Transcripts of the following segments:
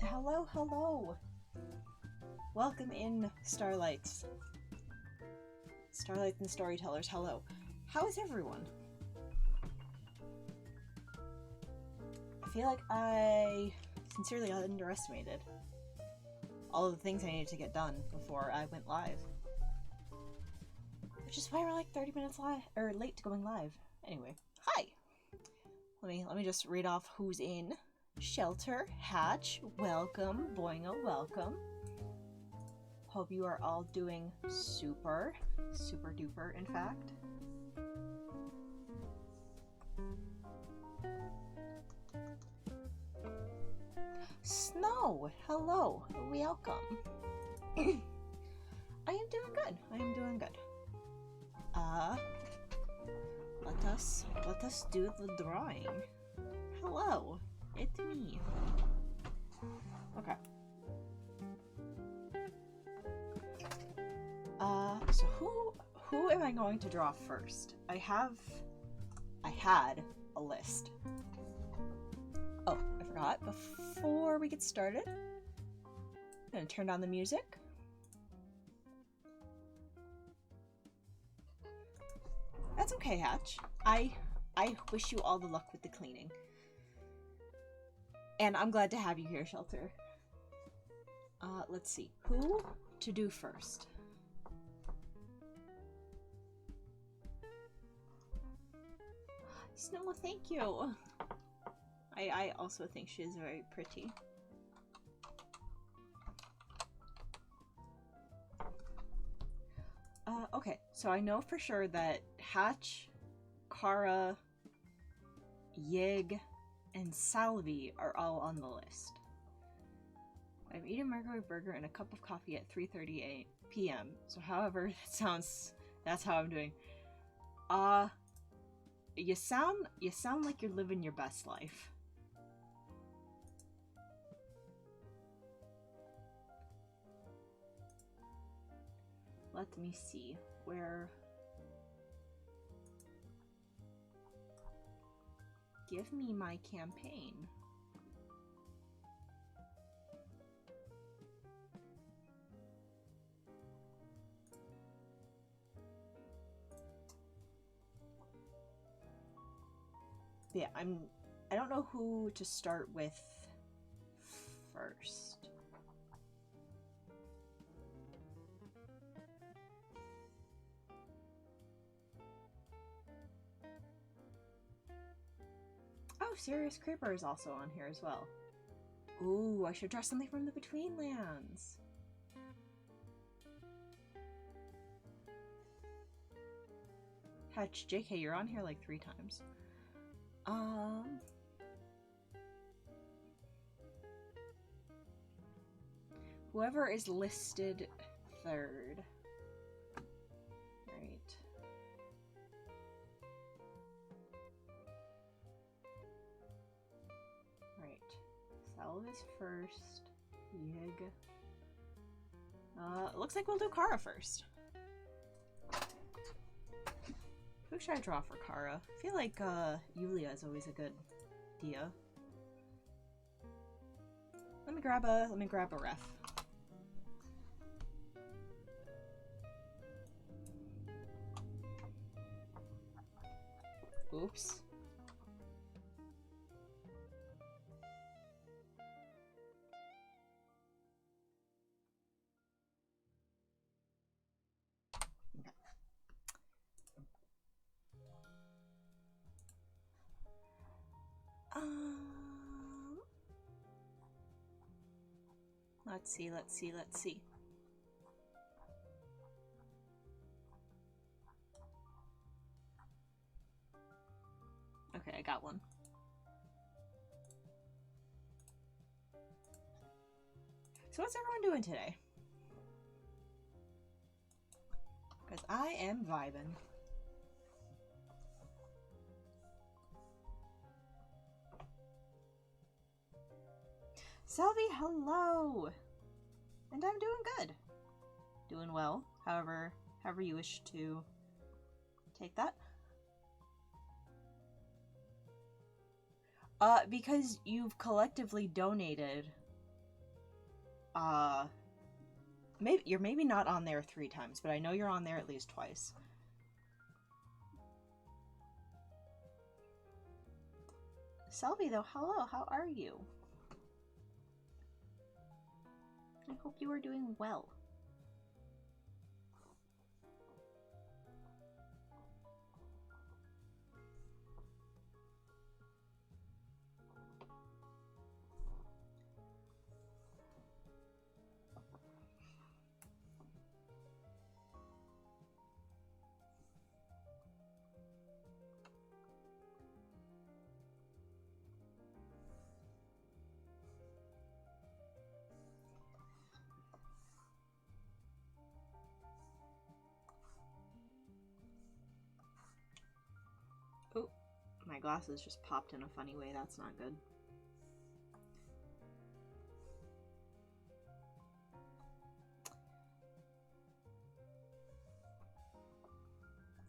Hello, hello. Welcome in, Starlights. Starlights and Storytellers, hello. How is everyone? I feel like I sincerely underestimated all of the things I needed to get done before I went live. Which is why we're like 30 minutes late to going live. Anyway, hi. Let me just read off who's in. Shelter, Hatch, welcome, Boingo, welcome. Hope you are all doing super duper, in fact. Snow, hello, welcome. I am doing good. I am doing good. Let us do the drawing. Hello, it's me. Okay. So who am I going to draw first? I had a list. Oh, I forgot. Before we get started, I'm gonna turn down the music. That's okay, Hatch. I wish you all the luck with the cleaning. And I'm glad to have you here, Shelter. Let's see. Who to do first? Snow, thank you. I also think she is very pretty. Okay, so I know for sure that Hatch, Kara, Yig, and Salvi are all on the list. I've eaten a microwave burger and a cup of coffee at 3:30 p.m. So however that sounds, that's how I'm doing. You sound like you're living your best life. Let me see where. Give me my campaign. Yeah, I don't know who to start with first. Oh, Serious Creeper is also on here as well. Ooh, I should draw something from the Betweenlands. Hatch, JK, you're on here like 3 times. Whoever is listed third. Right. Right. Salve is first. Yig. Looks like we'll do Kara first. Who should I draw for Kara? I feel like Yulia is always a good idea. Let me grab a ref. Oops. Let's see. Okay, I got one. So what's everyone doing today? Because I am vibing. Selby, hello! And I'm doing good. Doing well, however you wish to take that. Because you've collectively donated maybe you're maybe not on there 3 times, but I know you're on there at least twice. Selby, though, hello, how are you? I hope you are doing well. Oh, my glasses just popped in a funny way. That's not good.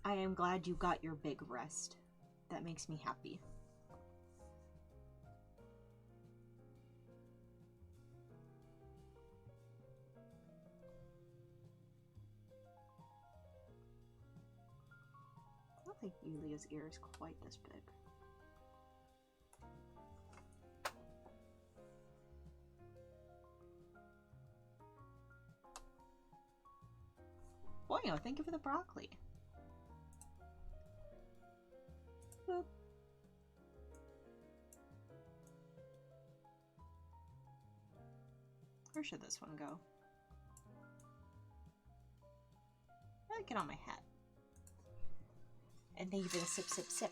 I am glad you got your big rest. That makes me happy. I don't think Yulia's ear is quite this big. Boyo, thank you for the broccoli. Boop. Where should this one go? Get on my hat. And thank you for the sip, sip, sip.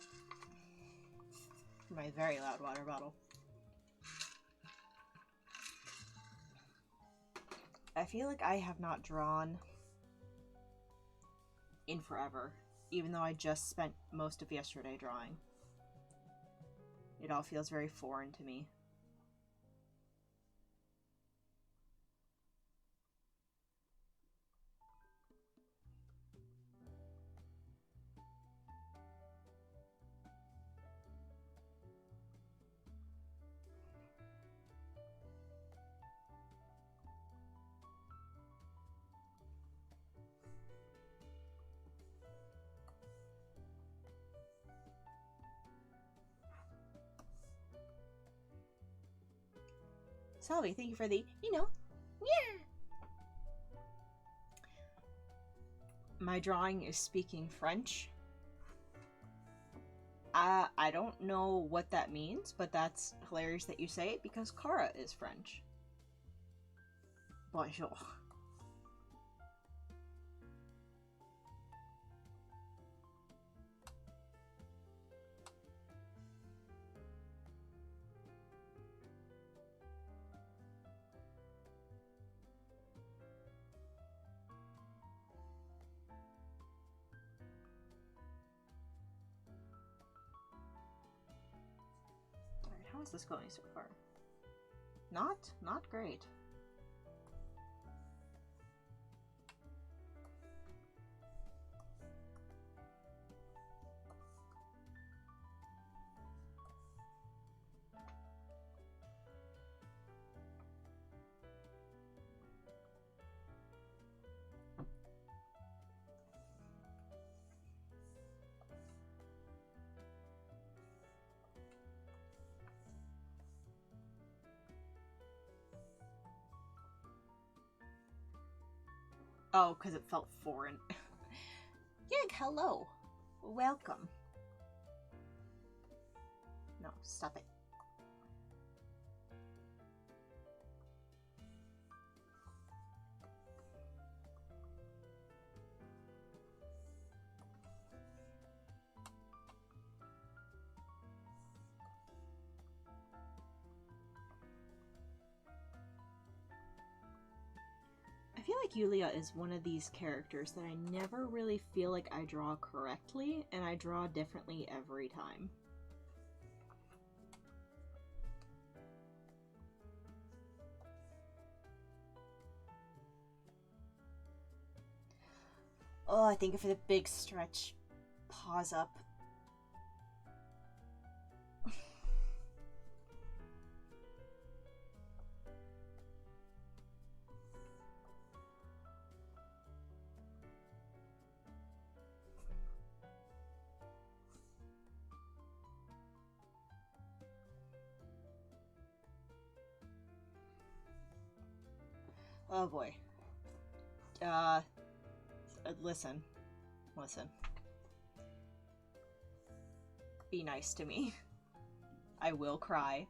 My very loud water bottle. I feel like I have not drawn in forever, even though I just spent most of yesterday drawing. It all feels very foreign to me. Salvi, thank you for the, yeah. My drawing is speaking French. I don't know what that means, but that's hilarious that you say it because Kara is French. Bonjour. How is this going so far? Not great. Oh, because it felt foreign. Yig, hello. Welcome. No, stop it. I feel like Yulia is one of these characters that I never really feel like I draw correctly, and I draw differently every time. Oh, I thank you for the big stretch. Pause up. Oh boy. Listen. Listen. Be nice to me. I will cry.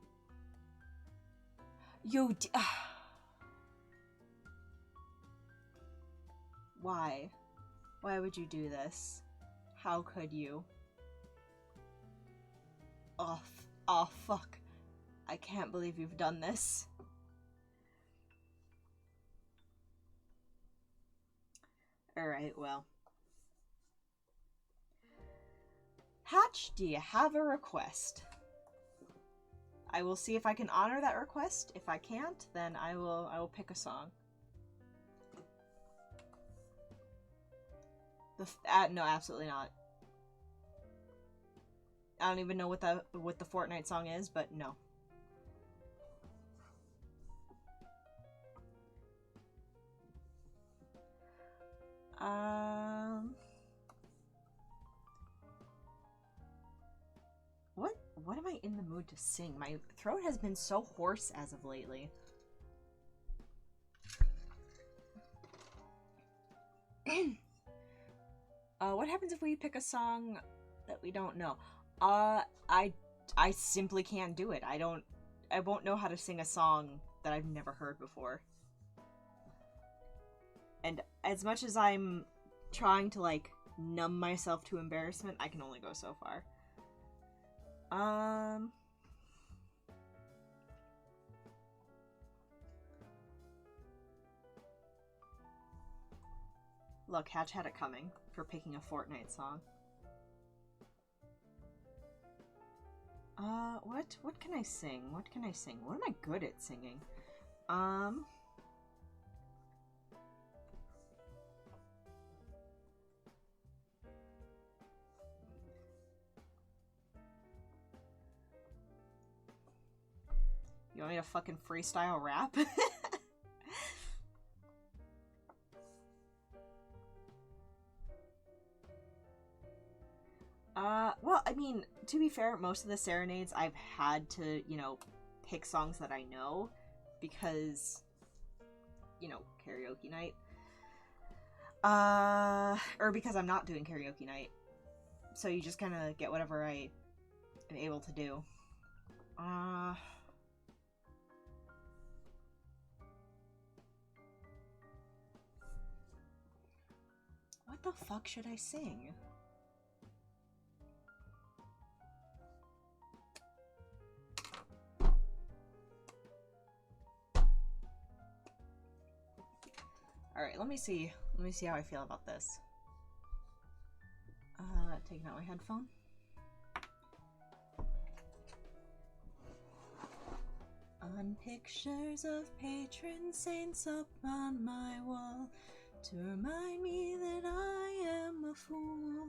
Why? Why would you do this? How could you? Oh, oh fuck. I can't believe you've done this. Alright, well. Hatch, do you have a request? I will see if I can honor that request. If I can't, then I will pick a song. No, absolutely not. I don't even know what the Fortnite song is, but no. What am I in the mood to sing? My throat has been so hoarse as of lately. What happens if we pick a song that we don't know? I simply can't do it. I won't know how to sing a song that I've never heard before. And as much as I'm trying to, like, numb myself to embarrassment, I can only go so far. Look, Hatch had it coming for picking a Fortnite song. What can I sing? What can I sing? What am I good at singing? You want me to fucking freestyle rap? Well, I mean, to be fair, most of the serenades I've had to, you know, pick songs that I know because, you know, karaoke night. Or because I'm not doing karaoke night. So you just kind of get whatever I am able to do. What the fuck should I sing? Alright, let me see how I feel about this. Taking out my headphone. On pictures of patron saints up on my wall to remind me that I am a fool.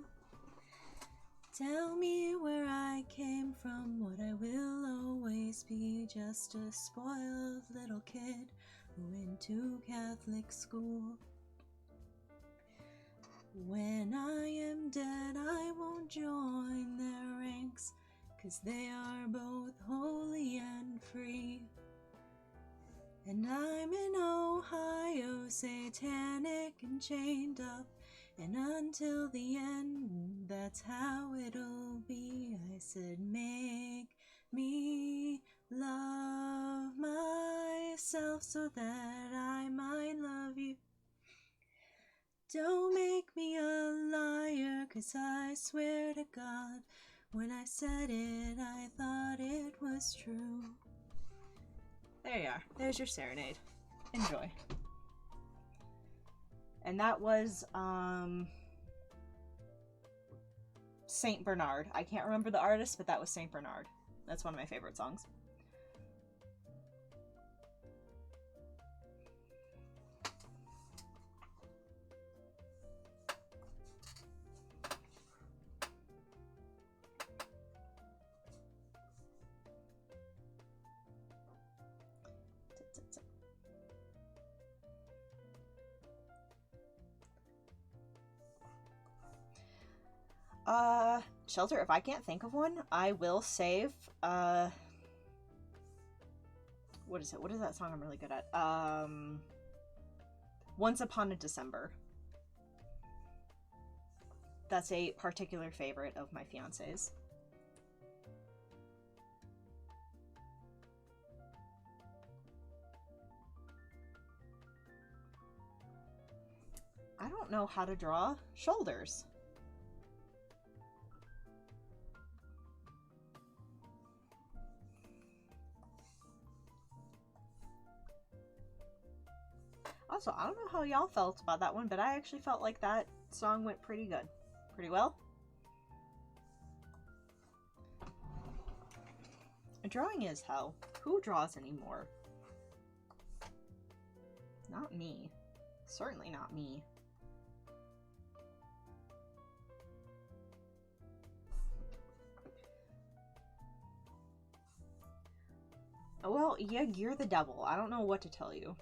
Tell me where I came from, what I will always be, just a spoiled little kid who went to Catholic school. When I am dead, I won't join their ranks, 'cause they are both holy and free. And I'm in Ohio, satanic and chained up, and until the end, that's how it'll be. I said, make me love myself so that I might love you. Don't make me a liar, 'cause I swear to God, when I said it, I thought it was true. There you are. There's your serenade. Enjoy. And that was, Saint Bernard. I can't remember the artist, but that was Saint Bernard. That's one of my favorite songs. Shelter, if I can't think of one, I will save, what is it? What is that song I'm really good at? Once Upon a December. That's a particular favorite of my fiance's. I don't know how to draw shoulders. Also, I don't know how y'all felt about that one, but I actually felt like that song went pretty good. Pretty well. Drawing is hell. Who draws anymore? Not me. Certainly not me. Well, yeah, you're the devil. I don't know what to tell you.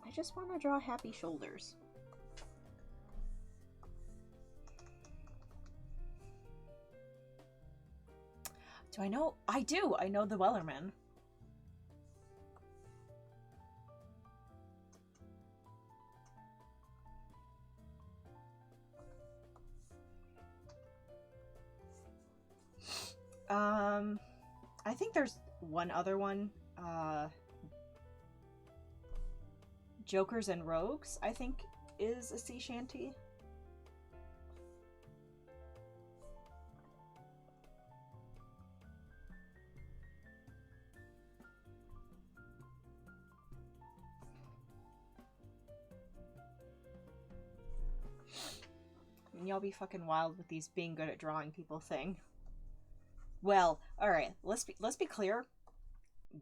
I just want to draw happy shoulders. Do I know? I do! I know the Wellerman. I think there's one other one. Jokers and Rogues, I think, is a sea shanty. And y'all be fucking wild with these being good at drawing people thing. Well, alright, let's be clear.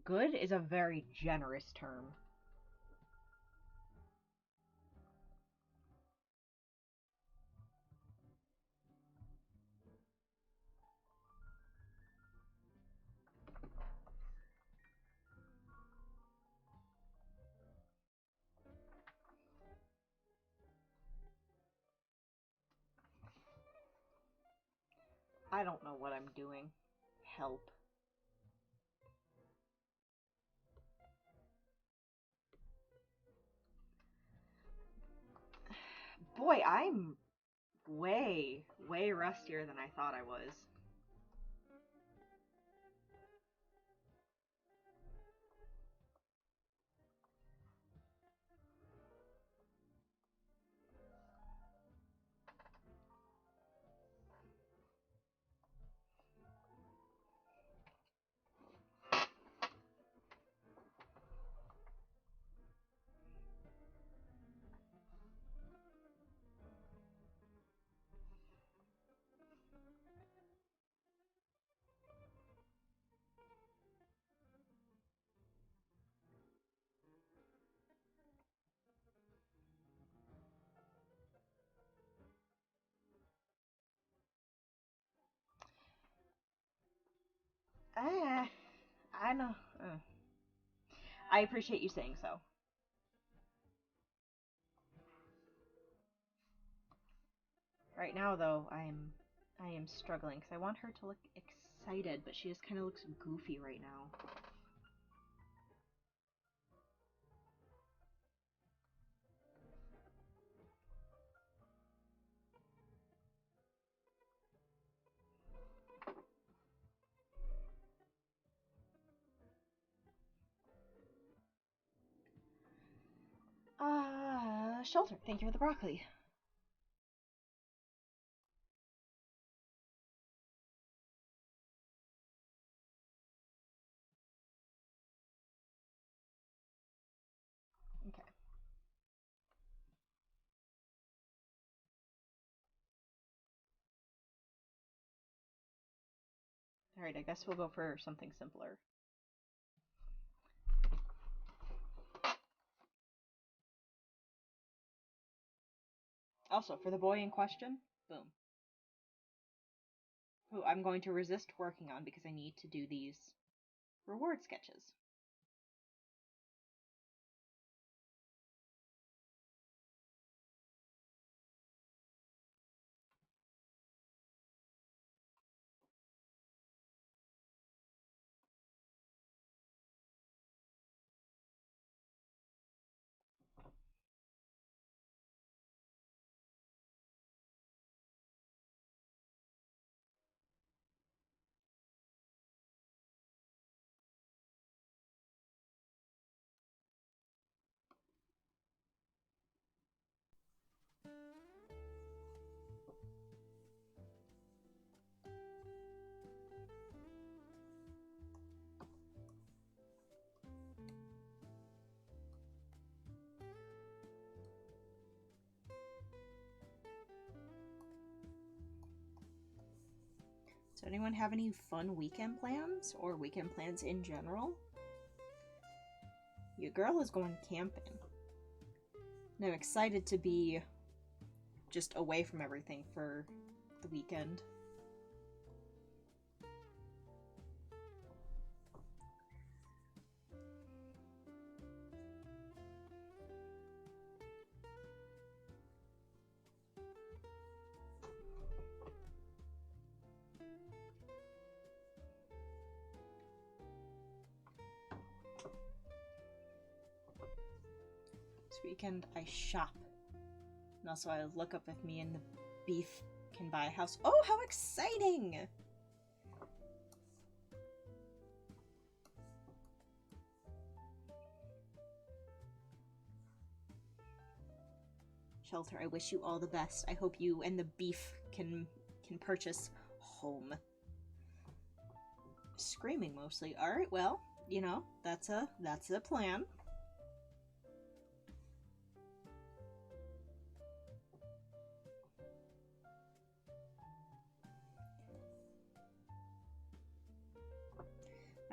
Good is a very generous term. I don't know what I'm doing. Help. Boy, I'm way rustier than I thought I was. I know. I appreciate you saying so. Right now, though, I am struggling because I want her to look excited, but she just kind of looks goofy right now. Shelter, thank you for the broccoli. Okay. Alright, I guess we'll go for something simpler. Also, for the boy in question, boom. Who I'm going to resist working on because I need to do these reward sketches. So anyone have any fun weekend plans or weekend plans in general? Your girl is going camping. And I'm excited to be just away from everything for the weekend. This weekend I shop. And also I look up if me and the beef can buy a house. Oh, how exciting! Shelter, I wish you all the best. I hope you and the beef can purchase home. Screaming mostly. Alright, well, you know, that's a plan.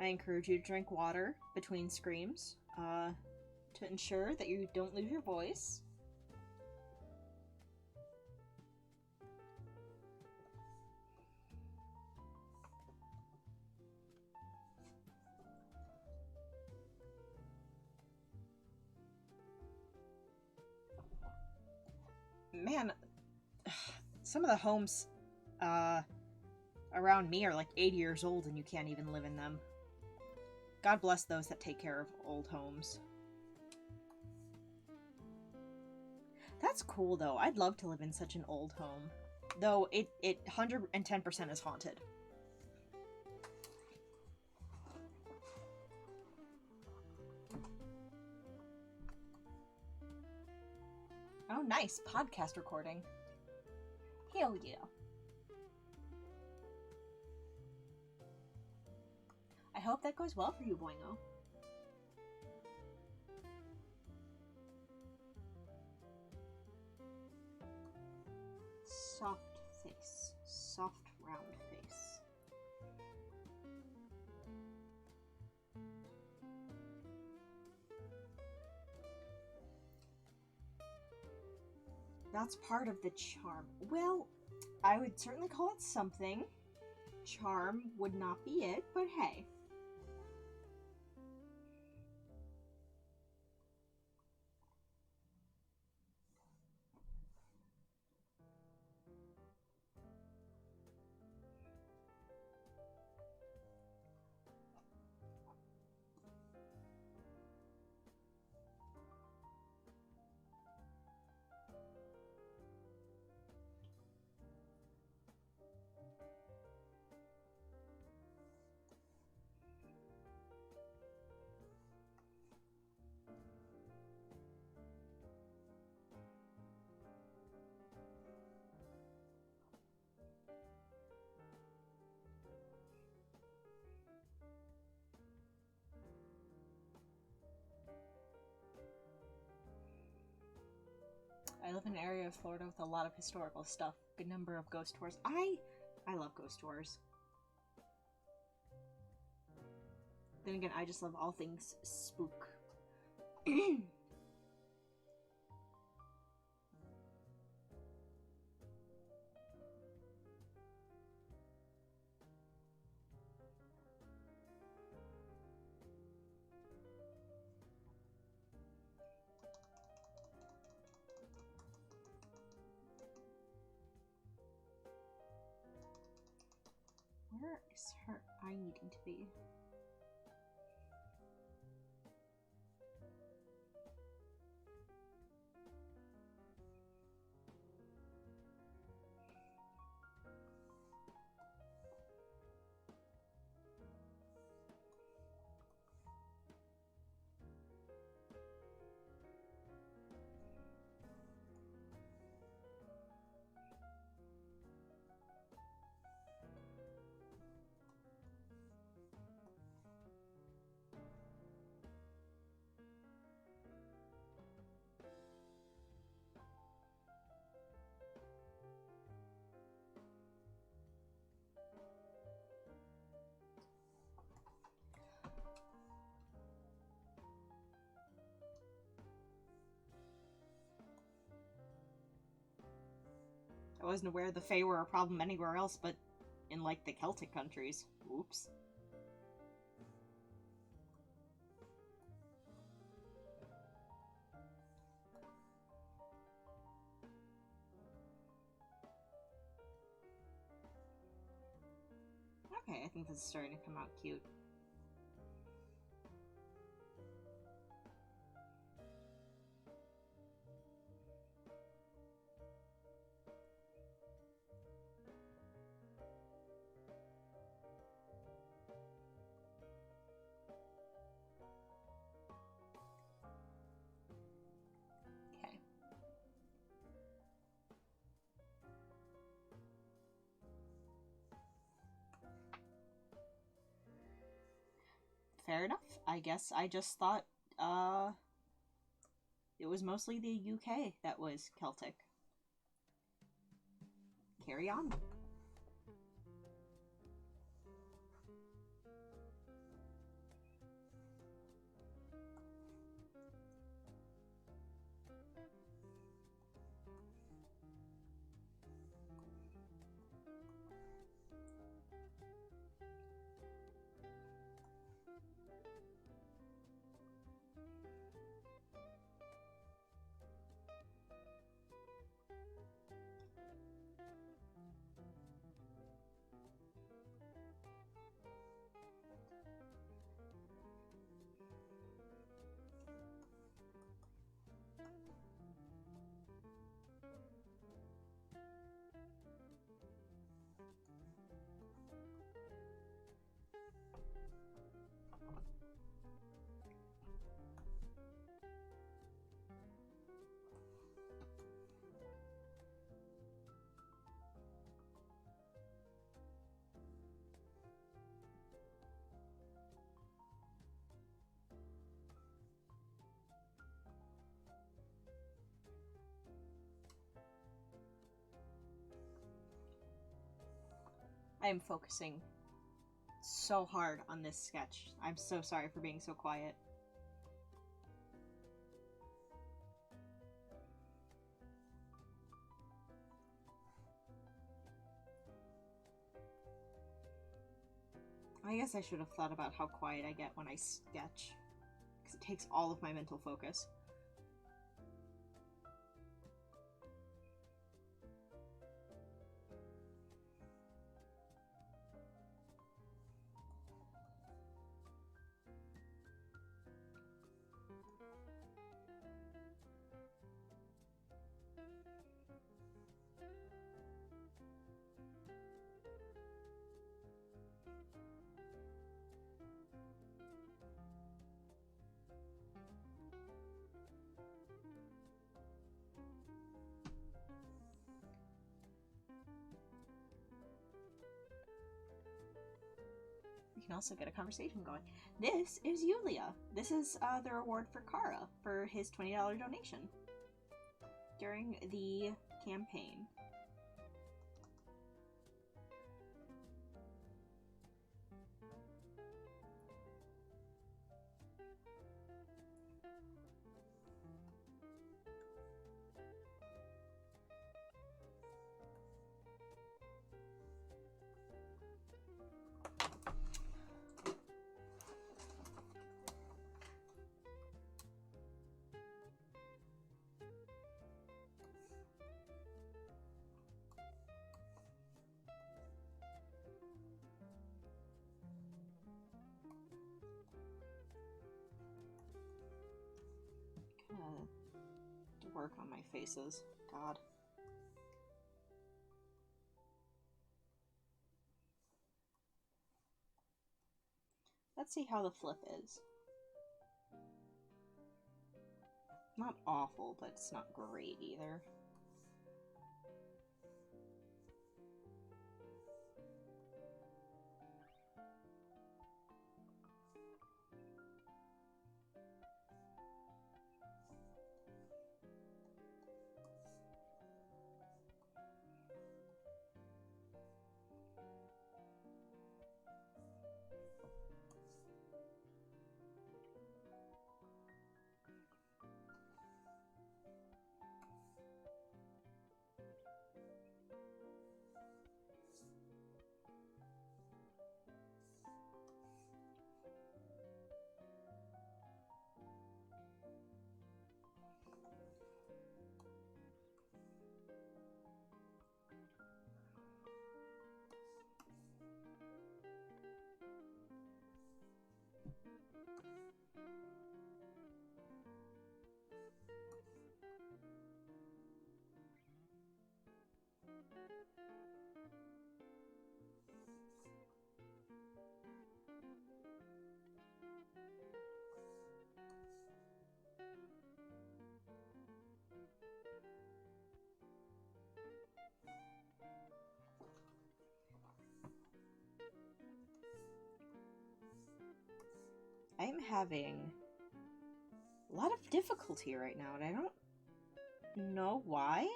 I encourage you to drink water between screams, to ensure that you don't lose your voice. Man, some of the homes, around me are like 80 years old and you can't even live in them. God bless those that take care of old homes. That's cool, though. I'd love to live in such an old home. Though it 110% is haunted. Oh, nice. Podcast recording. Hell yeah. I hope that goes well for you, Boingo. Soft face. Soft, round face. That's part of the charm. Well, I would certainly call it something. Charm would not be it, but hey. I live in an area of Florida with a lot of historical stuff. Good number of ghost tours. I love ghost tours. Then again, I just love all things spook. Where is her eye needing to be? I wasn't aware the Fae were a problem anywhere else but in, like, the Celtic countries. Oops. Okay, I think this is starting to come out cute. Okay. Fair enough. I guess I just thought, it was mostly the UK that was Celtic. Carry on. I am focusing so hard on this sketch. I'm so sorry for being so quiet. I guess I should have thought about how quiet I get when I sketch, because it takes all of my mental focus. We can also get a conversation going. This is Yulia. This is the reward for Kara for his $20 donation during the campaign. to work on my faces. God. Let's see how the flip is. Not awful, but it's not great either. I'm having a lot of difficulty right now, and I don't know why.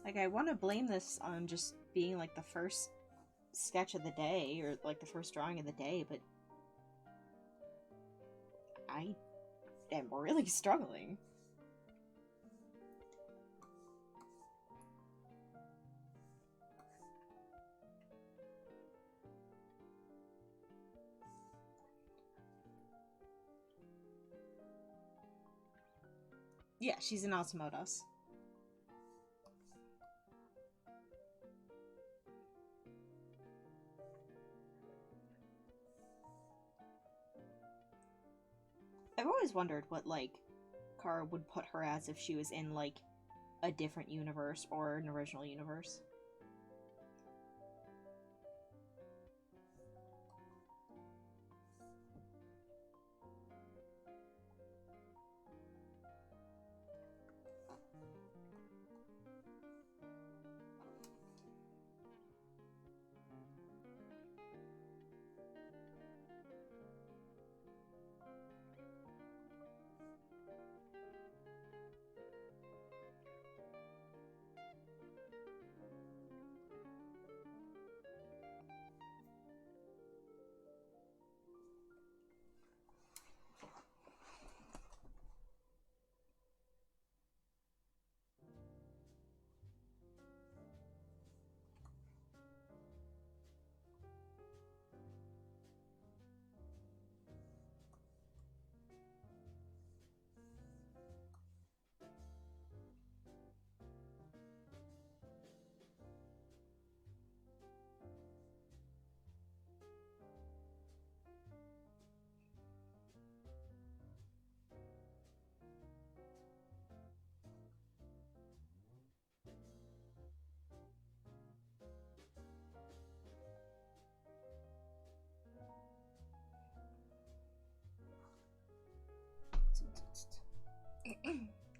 Like, I want to blame this on just being, like, the first sketch of the day, or, like, the first drawing of the day, but I am really struggling. Yeah, she's an Osmodos. I've always wondered what, like, Kara would put her as if she was in, like, a different universe or an original universe.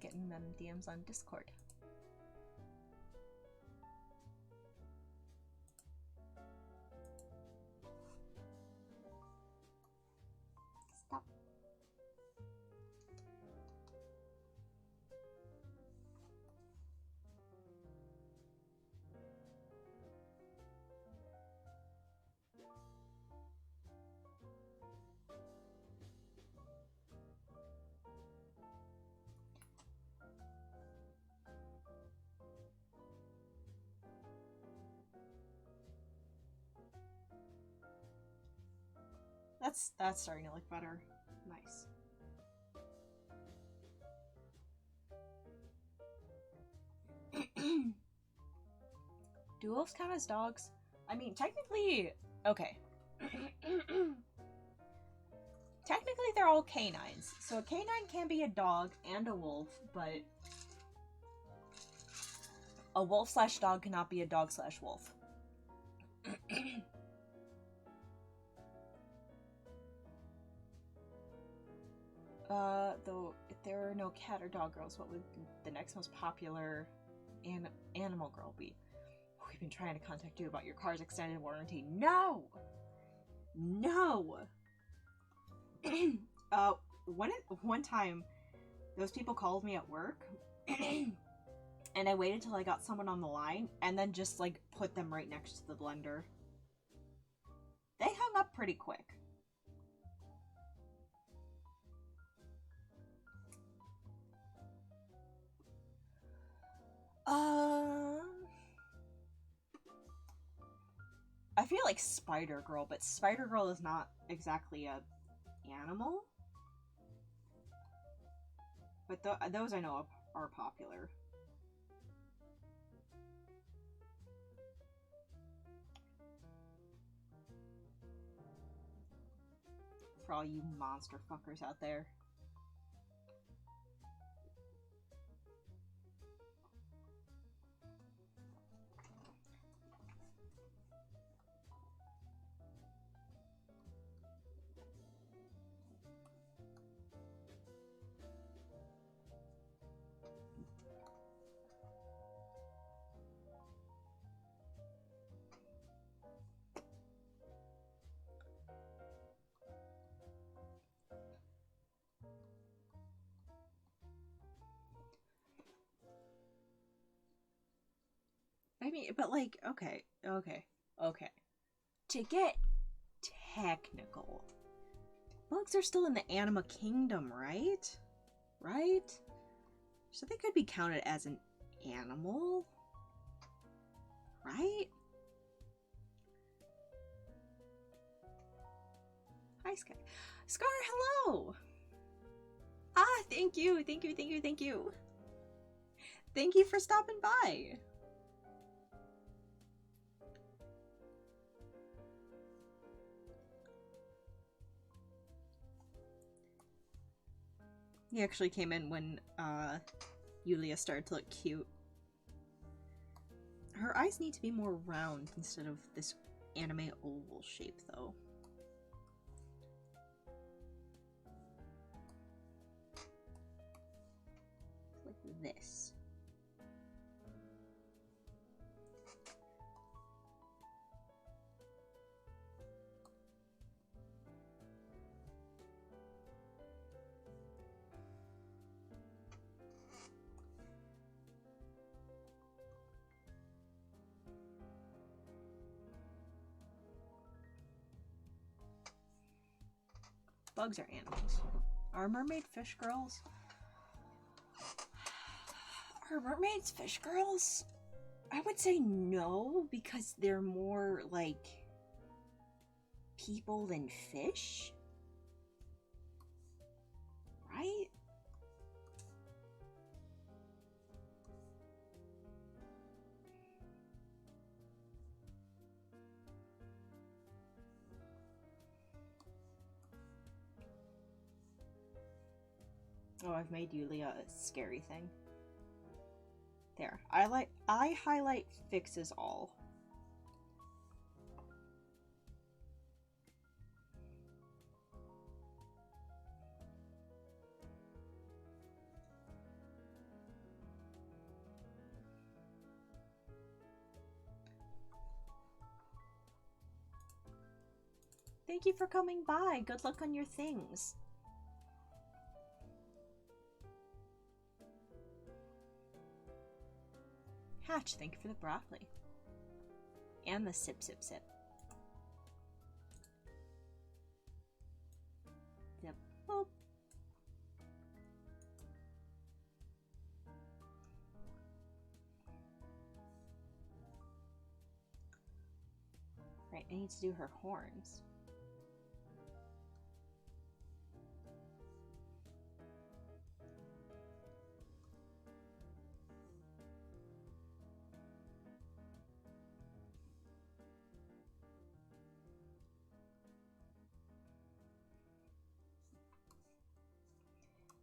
Getting them DMs on Discord. Stop. That's starting to look better. Nice. Do wolves count as dogs? I mean, technically, okay. Technically, they're all canines. So a canine can be a dog and a wolf, but a wolf/dog cannot be a dog/wolf. Though if there are no cat or dog girls, what would the next most popular animal girl be? We've been trying to contact you about your car's extended warranty. No! No! One time, those people called me at work, and I waited till I got someone on the line, and then just, like, put them right next to the blender. They hung up pretty quick. I feel like Spider Girl, but Spider Girl is not exactly a animal. But those I know are popular. For all you monster fuckers out there. I mean, but like, okay. To get technical, bugs are still in the anima kingdom, right? Right? So they could be counted as an animal, right? Hi, Sky. Scar, hello! Ah, thank you. Thank you for stopping by. He actually came in when Yulia started to look cute. Her eyes need to be more round instead of this anime oval shape, though. Like this. Bugs are animals. Are mermaid fish girls? Are mermaids fish girls? I would say no, because they're more like people than fish. Right? Oh, I've made Yulia a scary thing. There. I highlight fixes all. Thank you for coming by. Good luck on your things. Hatch, thank you for the broccoli. And the sip. Yep. Oh. Right, I need to do her horns.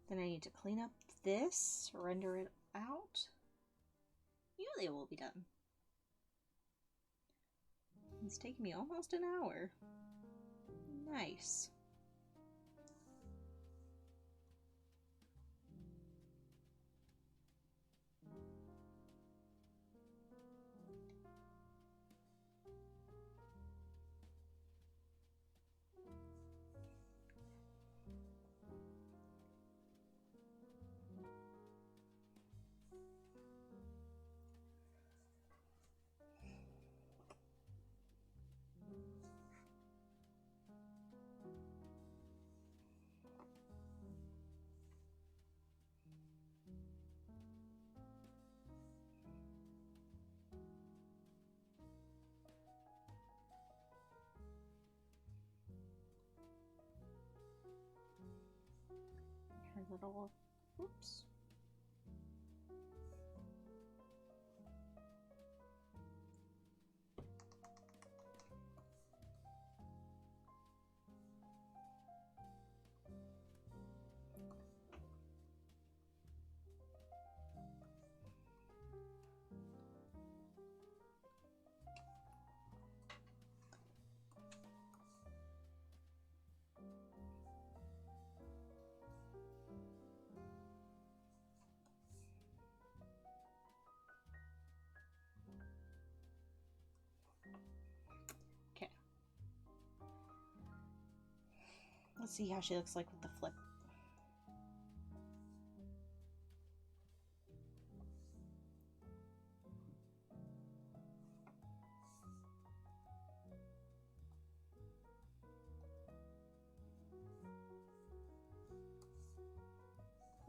Then I need to clean up this, render it out. Usually it will be done. It's taken me almost an hour. Nice. Her little, oops. Okay. Let's see how she looks like with the flip.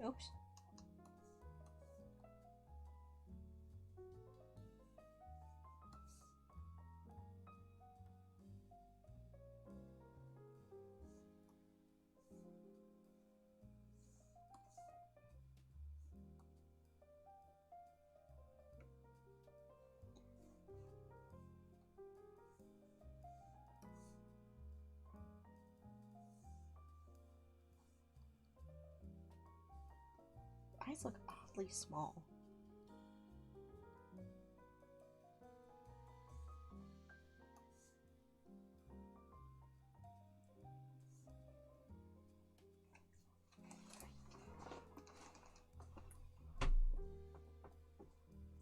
Oops. Eyes look oddly small.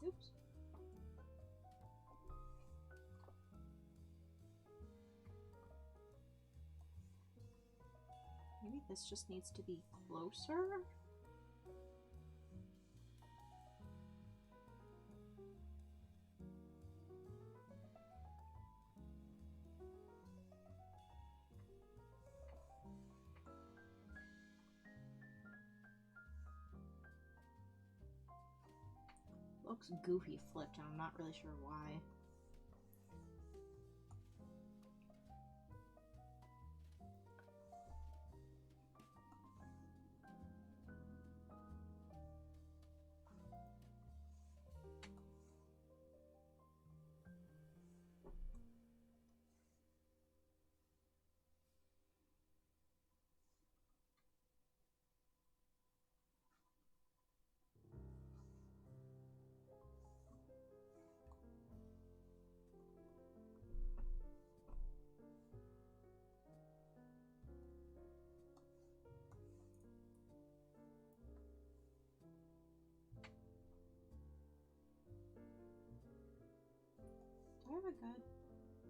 Oops. Maybe this just needs to be closer? Looks goofy flipped, and I'm not really sure why. Do I have a good...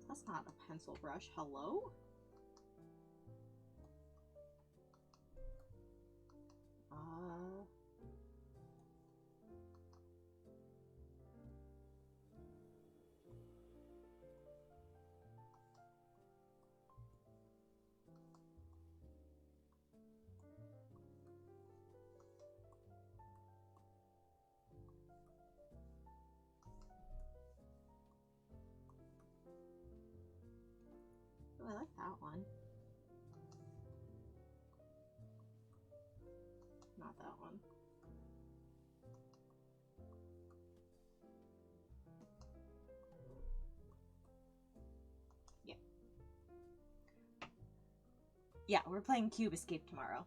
That's not a pencil brush. Hello? Oh, I like that one. Not that one. Yeah. Yeah, we're playing Cube Escape tomorrow.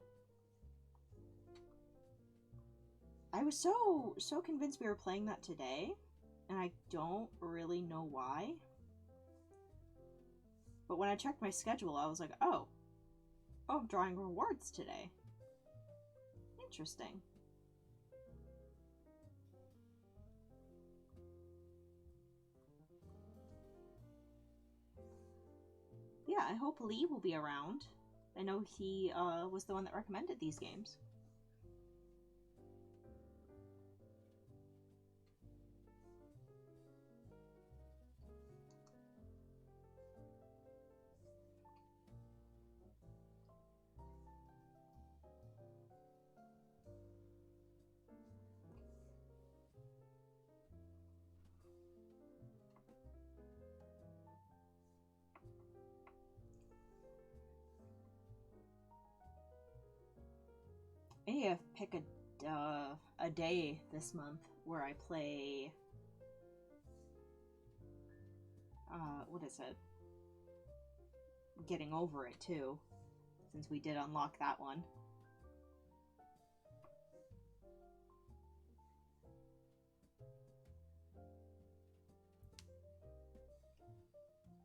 I was so convinced we were playing that today, and I don't really know why. But when I checked my schedule, I was like, oh, I'm drawing rewards today. Interesting. Yeah, I hope Lee will be around. I know he was the one that recommended these games. I need to pick a day this month where I play. What is it? Getting Over It too, since we did unlock that one.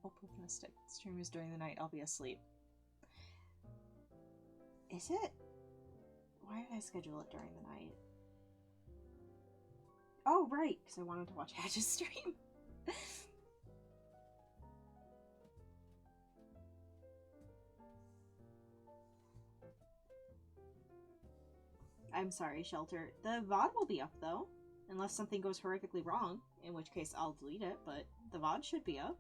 Optimistic. Stream is during the night. I'll be asleep. Is it? Why did I schedule it during the night? Oh, right, because I wanted to watch Hatch's stream. I'm sorry, Shelter. The VOD will be up, though. Unless something goes horrifically wrong, in which case I'll delete it, but the VOD should be up.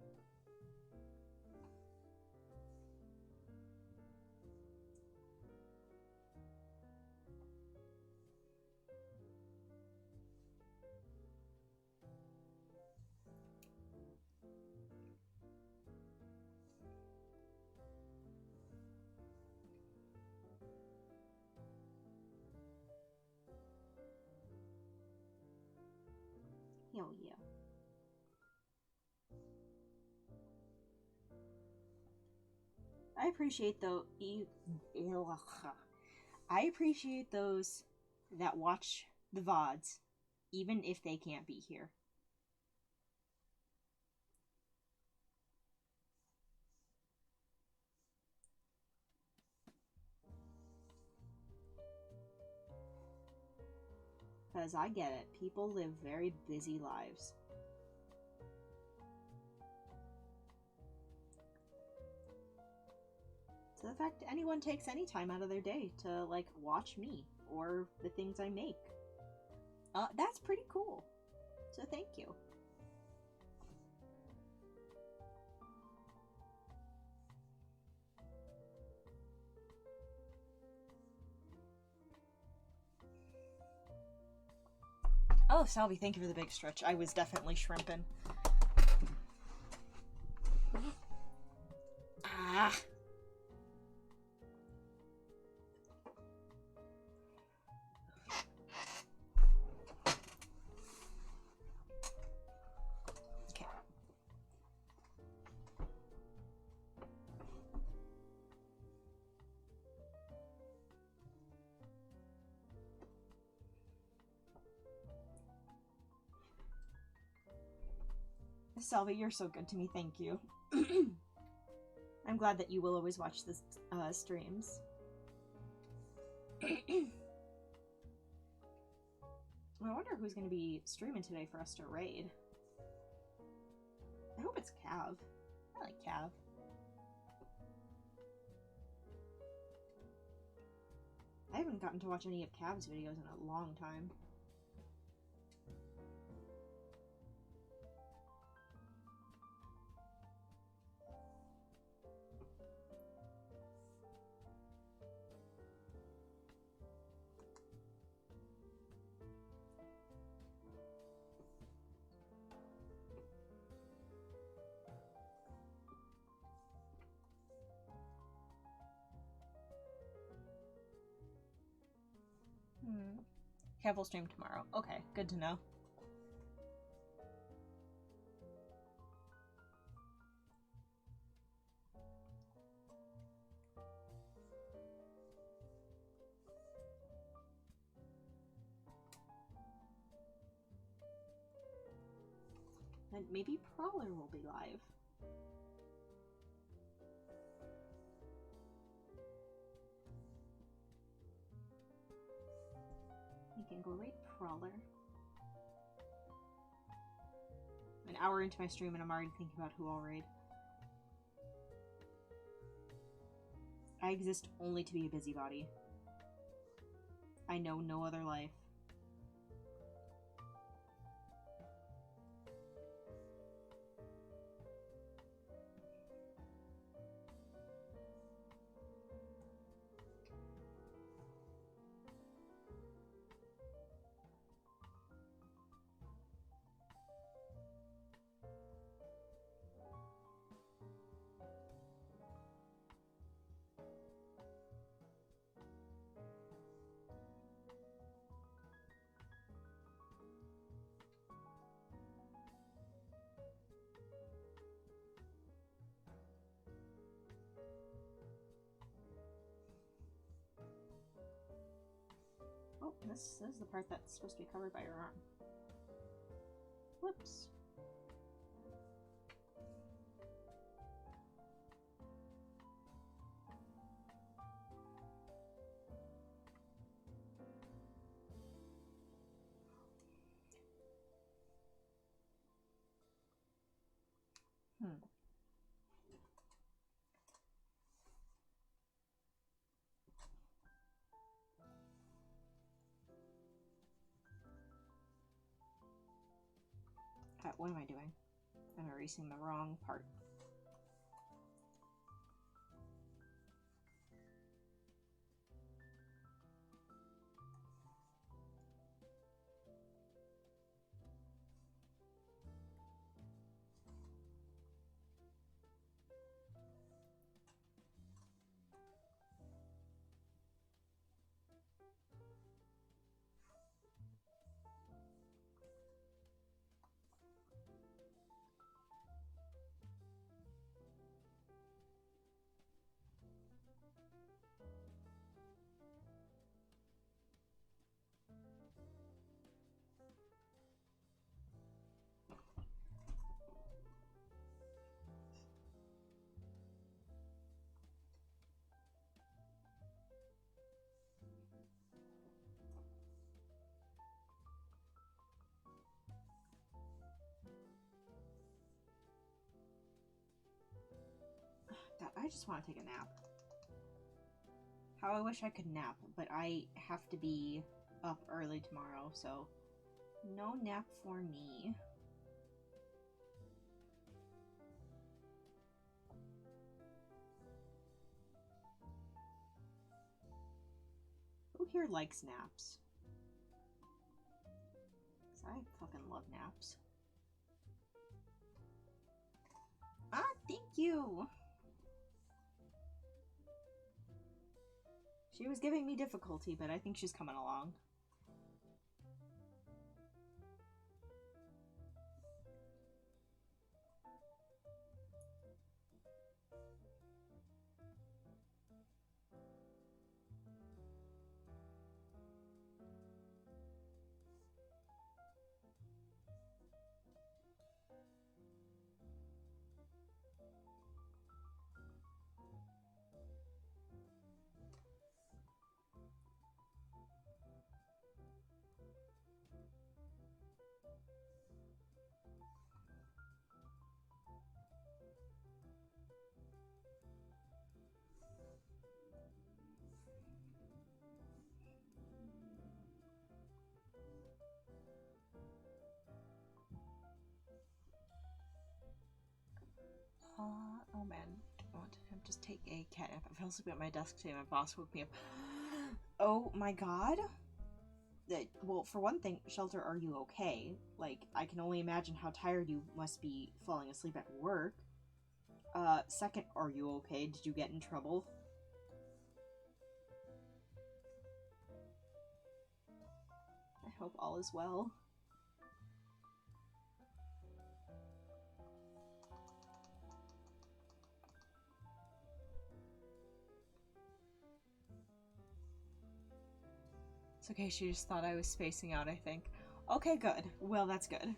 Hell yeah. I appreciate I appreciate those that watch the VODs, even if they can't be here. Because I get it. People live very busy lives. So the fact anyone takes any time out of their day to, like, watch me or the things I make, that's pretty cool. So thank you. Oh, Salvi, thank you for the big stretch. I was definitely shrimping. Ah! Okay. Salvi, you're so good to me. Thank you. I'm glad that you will always watch the streams. I wonder who's going to be streaming today for us to raid. I hope it's Cav. I like Cav. I haven't gotten to watch any of Cav's videos in a long time. Cav will stream tomorrow. Okay, good to know. And maybe Prowler will be live. You can go raid Prowler. An hour into my stream and I'm already thinking about who I'll raid. I exist only to be a busybody. I know no other life. Oh, this is the part that's supposed to be covered by your arm. Whoops. What am I doing? I'm erasing the wrong part. God, I just want to take a nap. How I wish I could nap, but I have to be up early tomorrow, so no nap for me. Who here likes naps? 'Cause I fucking love naps. Ah, thank you! She was giving me difficulty, but I think she's coming along. Oh man, I want to just take a cat nap. I fell asleep at my desk today. My boss woke me up. Oh my god. Well, for one thing, Shelter, are you okay? Like, I can only imagine how tired you must be falling asleep at work. Second, are you okay? Did you get in trouble? I hope all is well. It's okay, she just thought I was spacing out, I think. Okay, good. Well, that's good.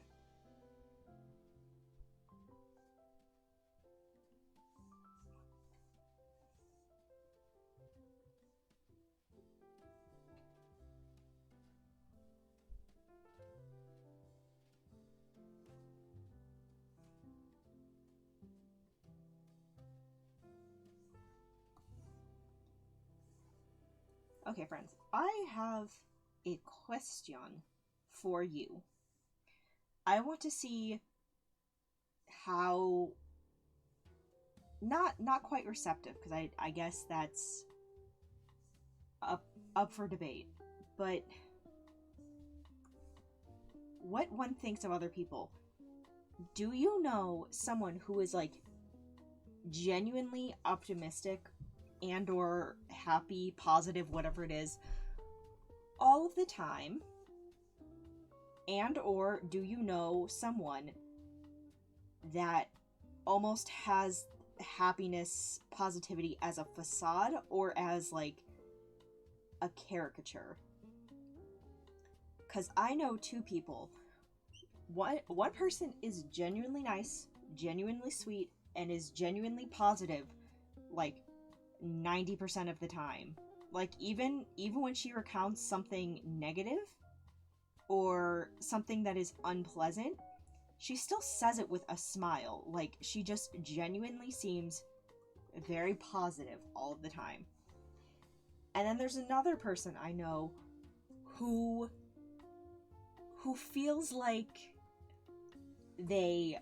Okay, friends, I have a question for you. I want to see how not quite receptive, because I guess that's up for debate, but what one thinks of other people. Do you know someone who is like genuinely optimistic and or happy, positive, whatever it is, all of the time? And or do you know someone that almost has happiness, positivity as a facade or as like a caricature? Because I know two people. One person is genuinely nice, genuinely sweet, and is genuinely positive, like 90% of the time. Like even when she recounts something negative or something that is unpleasant, she still says it with a smile. Like she just genuinely seems very positive all of the time. And then there's another person I know who feels like they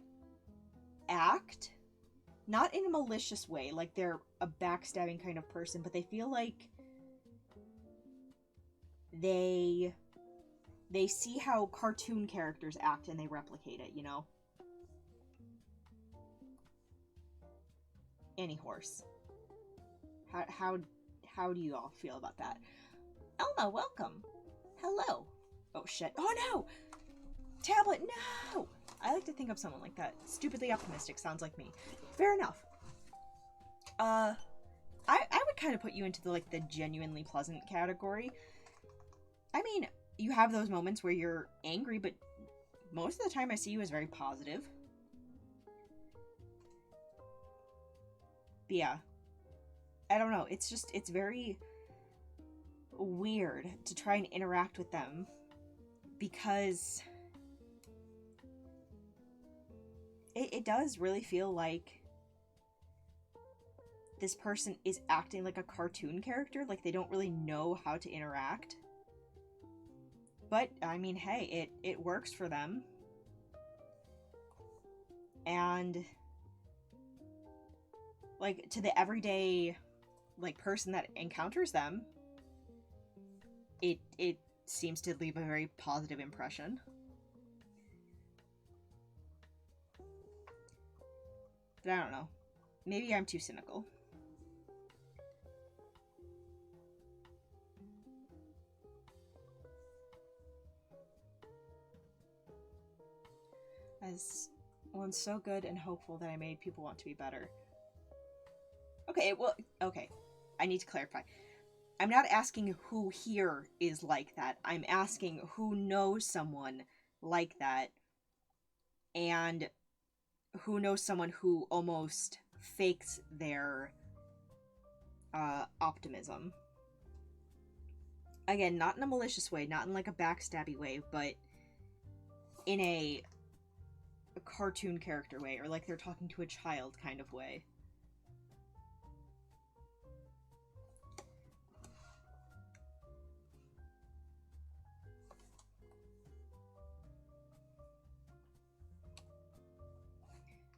act not in a malicious way, like they're a backstabbing kind of person, but they feel like they see how cartoon characters act and they replicate it, you know? Any horse. How do you all feel about that? Elma, welcome. Hello. Oh shit. Oh no! Tablet, no! I like to think of someone like that. Stupidly optimistic sounds like me. Fair enough. I would kind of put you into the genuinely pleasant category. I mean, you have those moments where you're angry, but most of the time I see you as very positive. But yeah. I don't know. It's very weird to try and interact with them because it does really feel like this person is acting like a cartoon character, like they don't really know how to interact. But, I mean, hey, it works for them. And, like, to the everyday, like, person that encounters them, it seems to leave a very positive impression. But I don't know. Maybe I'm too cynical. As one's so good and hopeful that I made people want to be better. Okay, well, okay. I need to clarify. I'm not asking who here is like that. I'm asking who knows someone like that and who knows someone who almost fakes their optimism. Again, not in a malicious way, not in like a backstabby way, but in a cartoon character way, or like they're talking to a child kind of way.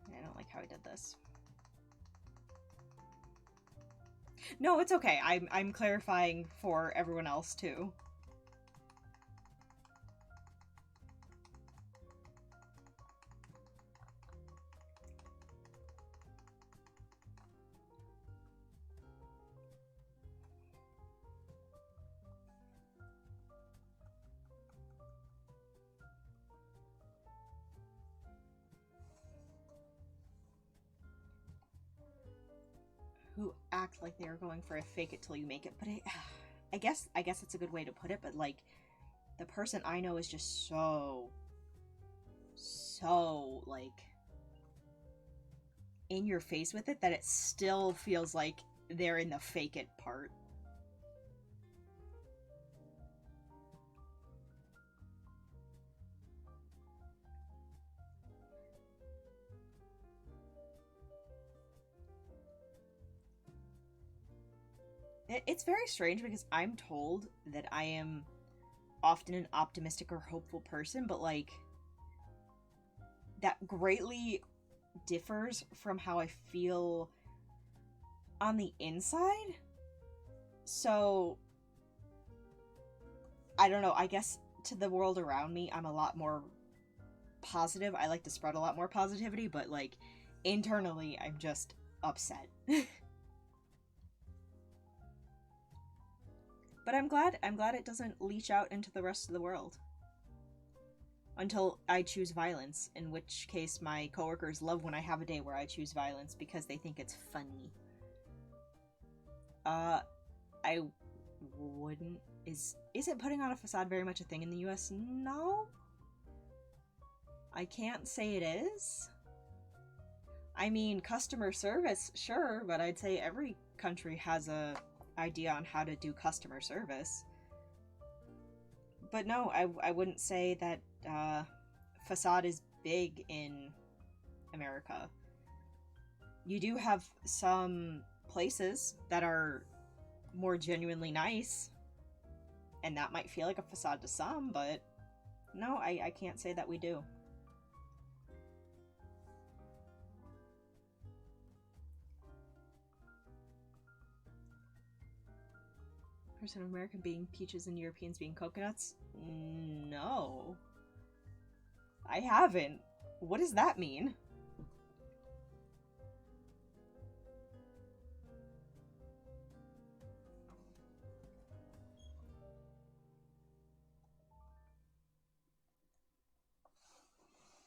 I don't like how I did this. No, it's okay. I'm clarifying for everyone else too. Who act like they are going for a fake it till you make it, but I guess it's a good way to put it, but like the person I know is just so like in your face with it that it still feels like they're in the fake it part. It's very strange because I'm told that I am often an optimistic or hopeful person, but like that greatly differs from how I feel on the inside. So I don't know, I guess to the world around me, I'm a lot more positive. I like to spread a lot more positivity, but like internally, I'm just upset. But I'm glad it doesn't leach out into the rest of the world. Until I choose violence, in which case my coworkers love when I have a day where I choose violence because they think it's funny. I wouldn't. Is it putting on a facade very much a thing in the US? No. I can't say it is. I mean, customer service, sure, but I'd say every country has a idea on how to do customer service. But no, I wouldn't say that facade is big in America. You do have some places that are more genuinely nice, and that might feel like a facade to some, but no, I can't say that we do. Percent of American being peaches and Europeans being coconuts? No. I haven't. What does that mean?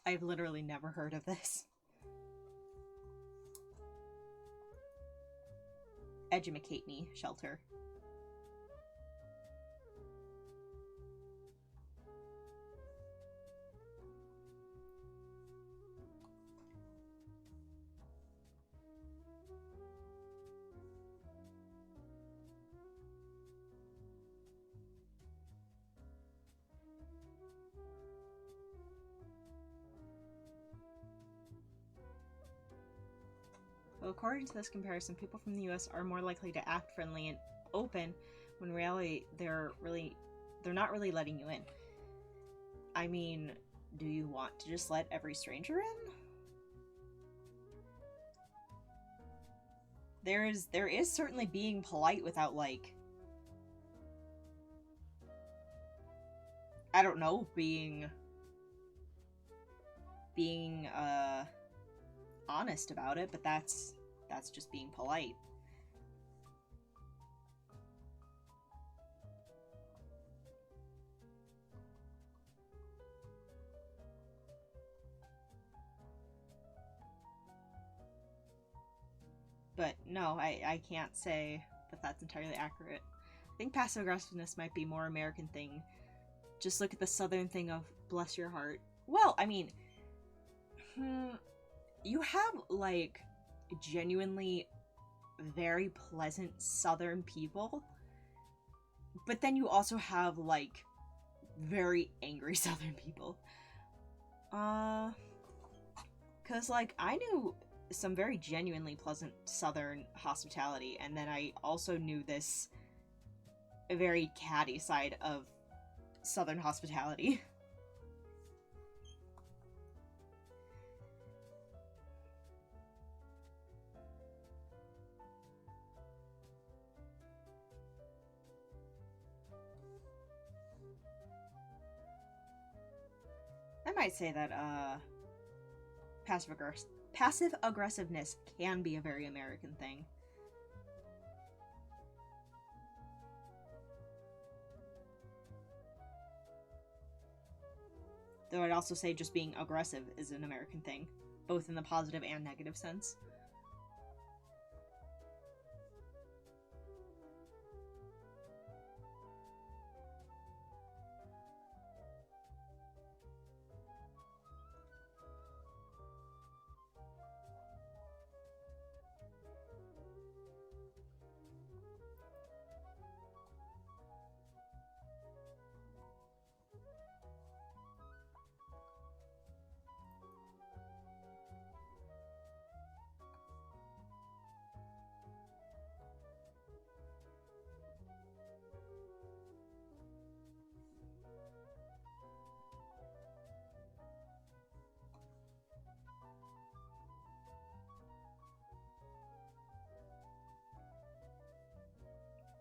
I've literally never heard of this. Edumacate me, Shelter. Well, according to this comparison, people from the US are more likely to act friendly and open when in reality they're not really letting you in. I mean, do you want to just let every stranger in? There is certainly being polite without like I don't know, being honest about it, but that's just being polite. But no, I can't say that that's entirely accurate. I think passive aggressiveness might be more American thing. Just look at the southern thing of bless your heart. Well, I mean, you have like genuinely very pleasant southern people, but then you also have like very angry southern people. Cause like I knew some very genuinely pleasant southern hospitality, and then I also knew this very catty side of southern hospitality. I might say that passive aggressiveness can be a very American thing. Though I'd also say just being aggressive is an American thing, both in the positive and negative sense.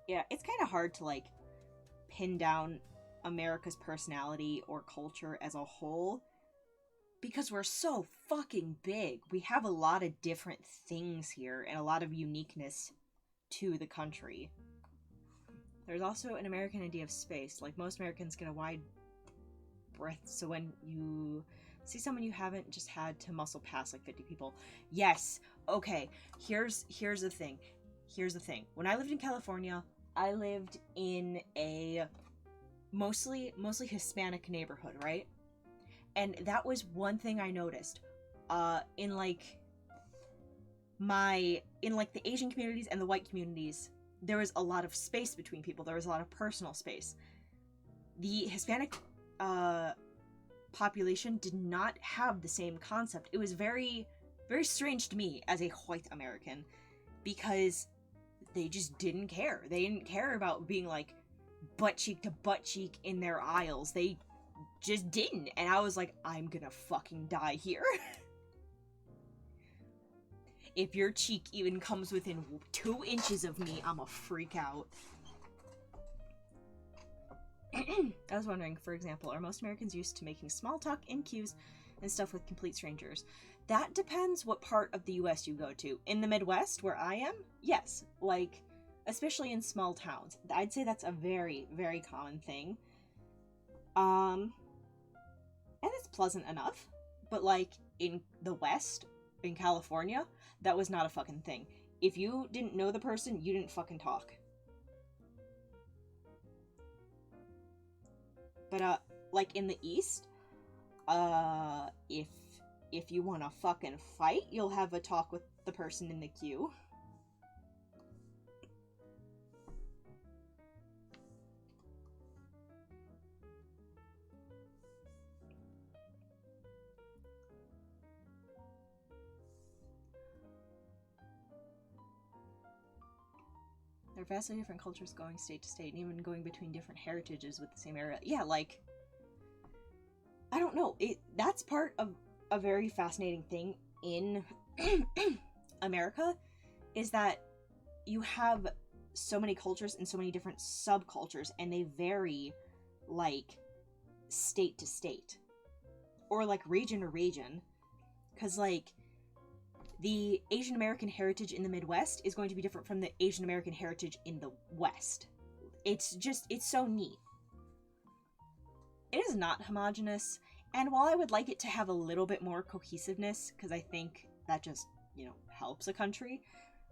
yeah, it's kind of hard to, like, pin down America's personality or culture as a whole because we're so fucking big. We have a lot of different things here and a lot of uniqueness to the country. There's also an American idea of space. Like, most Americans get a wide breadth, so when you see someone you haven't just had to muscle past like 50 people. Yes, okay, here's the thing. Here's the thing. When I lived in California, I lived in a mostly Hispanic neighborhood, right? And that was one thing I noticed. In the Asian communities and the white communities, there was a lot of space between people. There was a lot of personal space. The Hispanic population did not have the same concept. It was very, very strange to me as a white American because they just didn't care. They didn't care about being like butt cheek to butt cheek in their aisles. They just didn't. And I was like, I'm gonna fucking die here. If your cheek even comes within 2 inches of me, I'm a freak out. I was wondering, for example, are most Americans used to making small talk in queues and stuff with complete strangers? That depends what part of the US you go to. In the Midwest, where I am, yes. Like, especially in small towns. I'd say that's a very, very common thing. And it's pleasant enough. But, like, in the West, in California, that was not a fucking thing. If you didn't know the person, you didn't fucking talk. But, like, in the East, if you want to fucking fight, you'll have a talk with the person in the queue. There are vastly different cultures going state to state, and even going between different heritages with the same area. Yeah, like, I don't know. That's part of a very fascinating thing in America, is that you have so many cultures and so many different subcultures, and they vary, like, state to state. Or, like, region to region. Because, like, the Asian American heritage in the Midwest is going to be different from the Asian American heritage in the West. It's so neat. It is not homogenous, and while I would like it to have a little bit more cohesiveness, because I think that just, helps a country,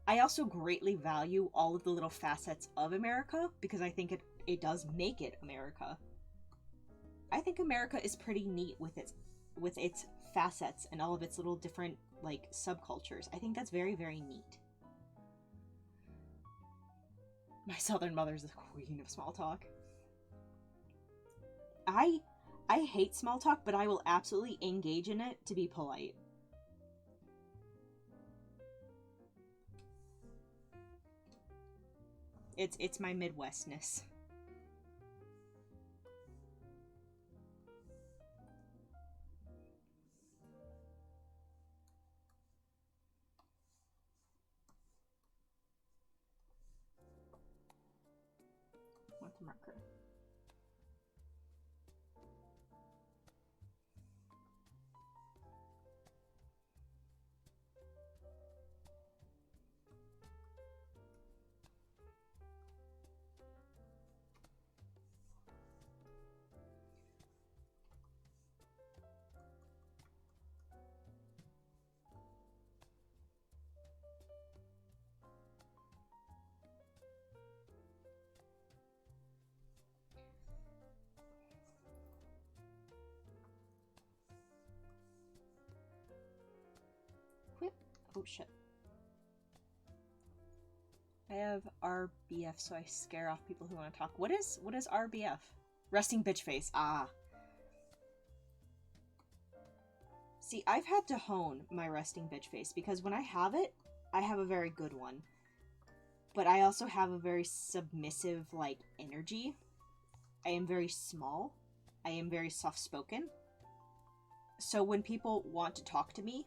I also greatly value all of the little facets of America, because I think it does make it America. I think America is pretty neat with its facets and all of its little different, like, subcultures. I think that's very, very neat. My southern mother's the queen of small talk. I hate small talk, but I will absolutely engage in it to be polite. It's my Midwestness. Want the marker. Oh shit. I have RBF, so I scare off people who want to talk. What is RBF? Resting bitch face. Ah. See, I've had to hone my resting bitch face, because when I have it, I have a very good one. But I also have a very submissive, like, energy. I am very small. I am very soft-spoken. So when people want to talk to me,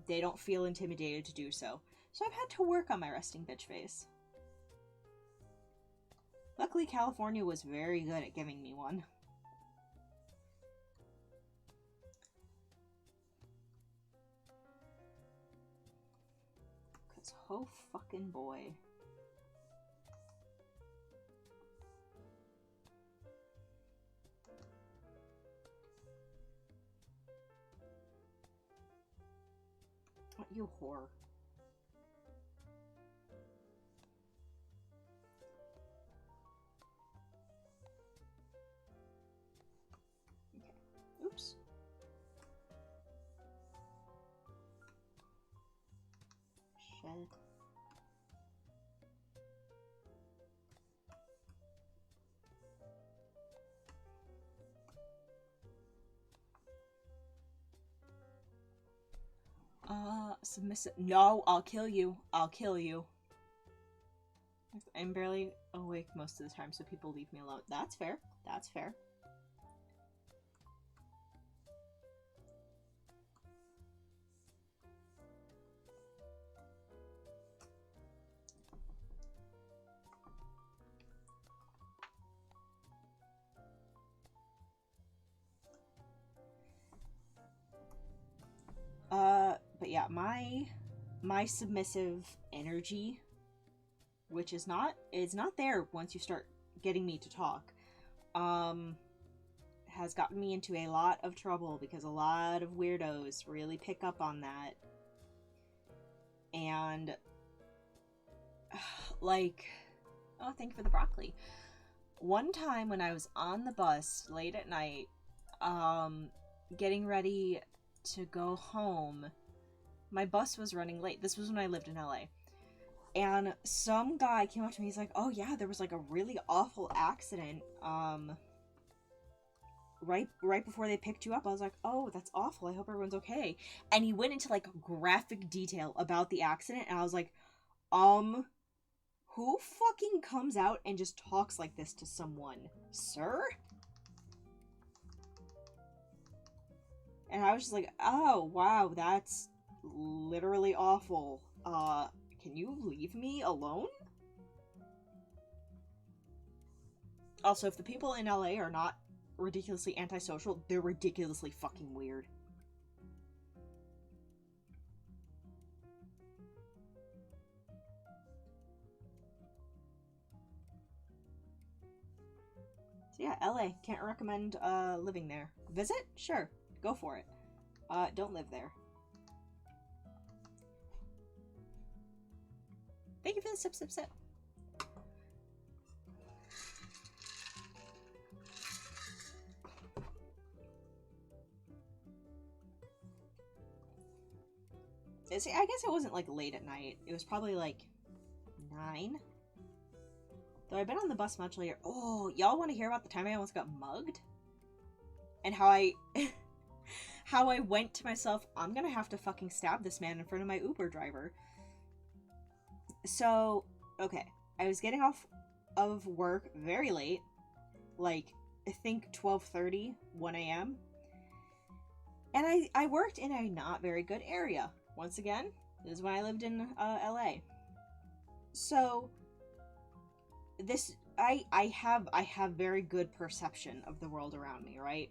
they don't feel intimidated to do so. So I've had to work on my resting bitch face. Luckily, California was very good at giving me one. Because, oh fucking boy. You whore. Okay. Oops. Shit. Submissive. No, I'll kill you. I'll kill you. I'm barely awake most of the time, so people leave me alone. That's fair. That's fair. But yeah, my submissive energy, which is not there once you start getting me to talk, has gotten me into a lot of trouble because a lot of weirdos really pick up on that. And like, oh, thank you for the broccoli. One time when I was on the bus late at night, getting ready to go home, my bus was running late. This was when I lived in LA. And some guy came up to me, he's like, oh yeah, there was like a really awful accident, right before they picked you up. I was like, oh, that's awful, I hope everyone's okay. And he went into like graphic detail about the accident, and I was like, who fucking comes out and just talks like this to someone, sir? And I was just like, oh, wow, that's literally awful. Can you leave me alone? Also, if the people in LA are not ridiculously antisocial, they're ridiculously fucking weird. So yeah, LA. Can't recommend living there. Visit? Sure. Go for it. Don't live there. Thank you for the sip, sip, sip. See, I guess it wasn't like late at night. It was probably like 9. Though I've been on the bus much later. Oh, y'all want to hear about the time I almost got mugged? And how I how I went to myself, I'm gonna have to fucking stab this man in front of my Uber driver. So, okay. I was getting off of work very late. Like, I think 12:30, 1 a.m. And I worked in a not very good area. Once again, this is when I lived in LA. So this I have very good perception of the world around me, right?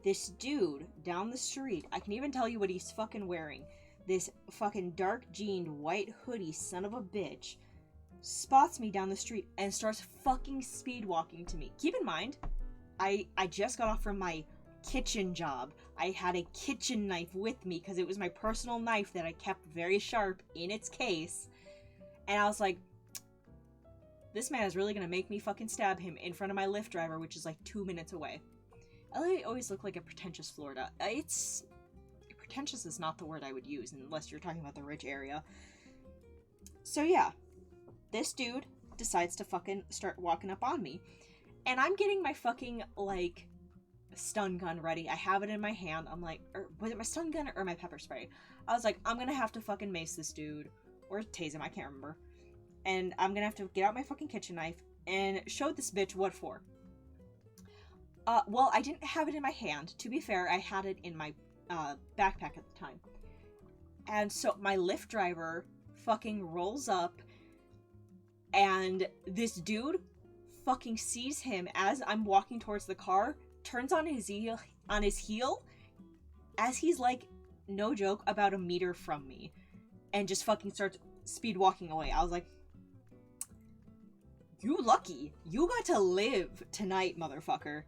This dude down the street, I can even tell you what he's fucking wearing. This fucking dark jeaned white hoodie son of a bitch spots me down the street and starts fucking speed walking to me. Keep in mind, I just got off from my kitchen job. I had a kitchen knife with me because it was my personal knife that I kept very sharp in its case. And I was like, this man is really gonna make me fucking stab him in front of my Lyft driver, which is like 2 minutes away. LA always looked like a pretentious Florida. Pretentious is not the word I would use unless you're talking about the rich area. So yeah, this dude decides to fucking start walking up on me. And I'm getting my fucking, like, stun gun ready. I have it in my hand. I'm like, was it my stun gun or my pepper spray? I was like, I'm gonna have to fucking mace this dude. Or tase him, I can't remember. And I'm gonna have to get out my fucking kitchen knife and show this bitch what for. Well, I didn't have it in my hand. To be fair, I had it in my backpack at the time. And so my Lyft driver fucking rolls up, and this dude fucking sees him as I'm walking towards the car, turns on his heel as he's like, no joke, about a meter from me, and just fucking starts speed walking away. I was like, you lucky. You got to live tonight, motherfucker.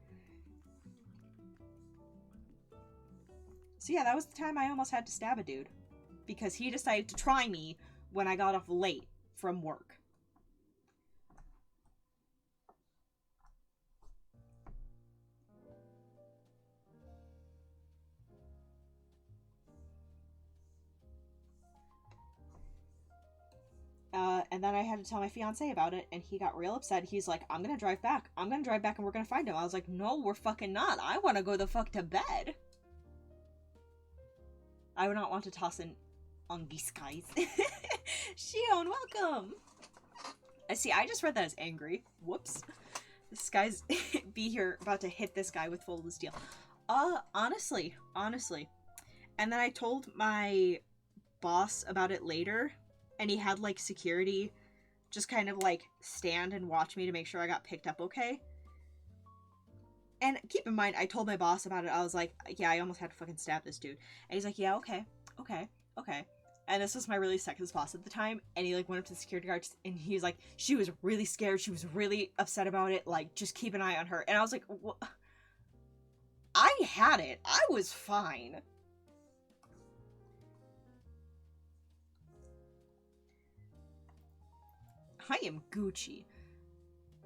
So yeah, that was the time I almost had to stab a dude. Because he decided to try me when I got off late from work. And then I had to tell my fiance about it, and he got real upset. He's like, I'm gonna drive back. I'm gonna drive back and we're gonna find him. I was like, no, we're fucking not. I wanna go the fuck to bed. I would not want to toss in on these guys. Shion, welcome! See, I just read that as angry. Whoops. This guy's be here about to hit this guy with folded steel. Honestly. And then I told my boss about it later, and he had, like, security just kind of, like, stand and watch me to make sure I got picked up okay. And keep in mind, I told my boss about it. I was like, yeah, I almost had to fucking stab this dude. And he's like, yeah, okay. And this was my really sexist boss at the time. And he, like, went up to the security guard, and he's like, she was really scared. She was really upset about it. Like, just keep an eye on her. And I was like, what? I had it. I was fine. I am Gucci.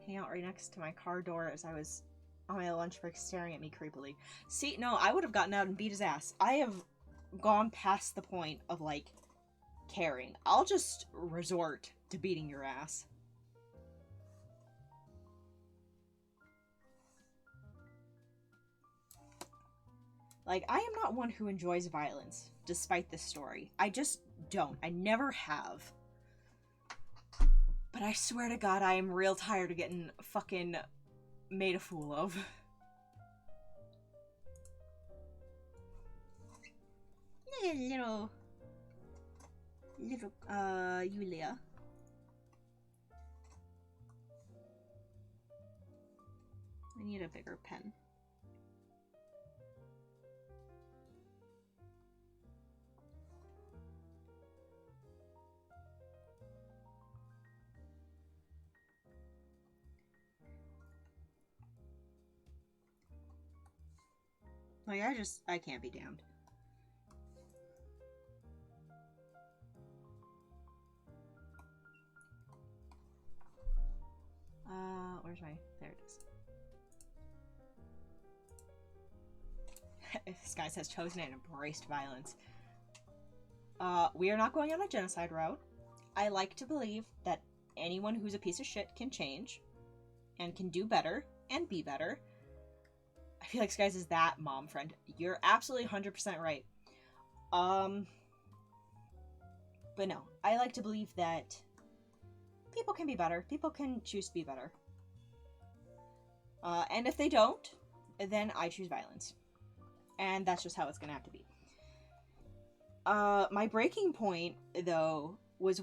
Hang out right next to my car door as I was on my lunch break staring at me creepily. See, no, I would have gotten out and beat his ass. I have gone past the point of, like, caring. I'll just resort to beating your ass. Like, I am not one who enjoys violence, despite this story. I just don't. I never have. But I swear to God, I am real tired of getting fucking made a fool of. Little, Yulia. I need a bigger pen. Like, I can't be damned. Where's my... There it is. This guy says chosen and embraced violence. We are not going on a genocide route. I like to believe that anyone who's a piece of shit can change. And can do better. And be better. I feel like Skies is that mom friend. You're absolutely 100% right. But no, I like to believe that people can be better. People can choose to be better. And if they don't, then I choose violence. And that's just how it's gonna have to be. My breaking point, though, was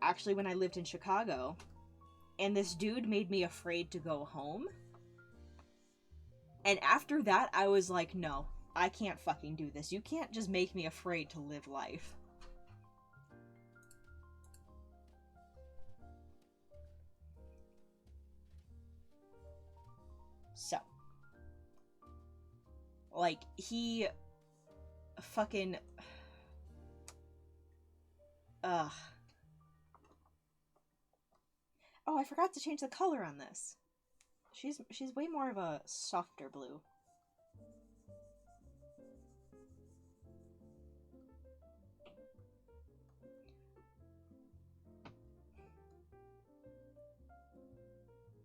actually when I lived in Chicago. And this dude made me afraid to go home. And after that, I was like, no, I can't fucking do this. You can't just make me afraid to live life. So. Like, he fucking... Ugh. Oh, I forgot to change the color on this. She's way more of a softer blue.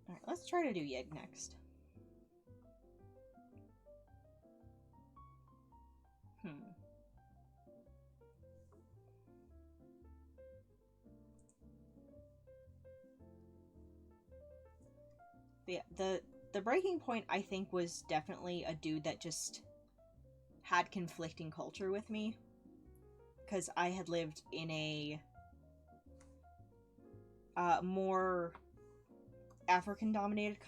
Alright, let's try to do Yig next. Yeah, the breaking point, I think, was definitely a dude that just had conflicting culture with me. Because I had lived in a more African-dominated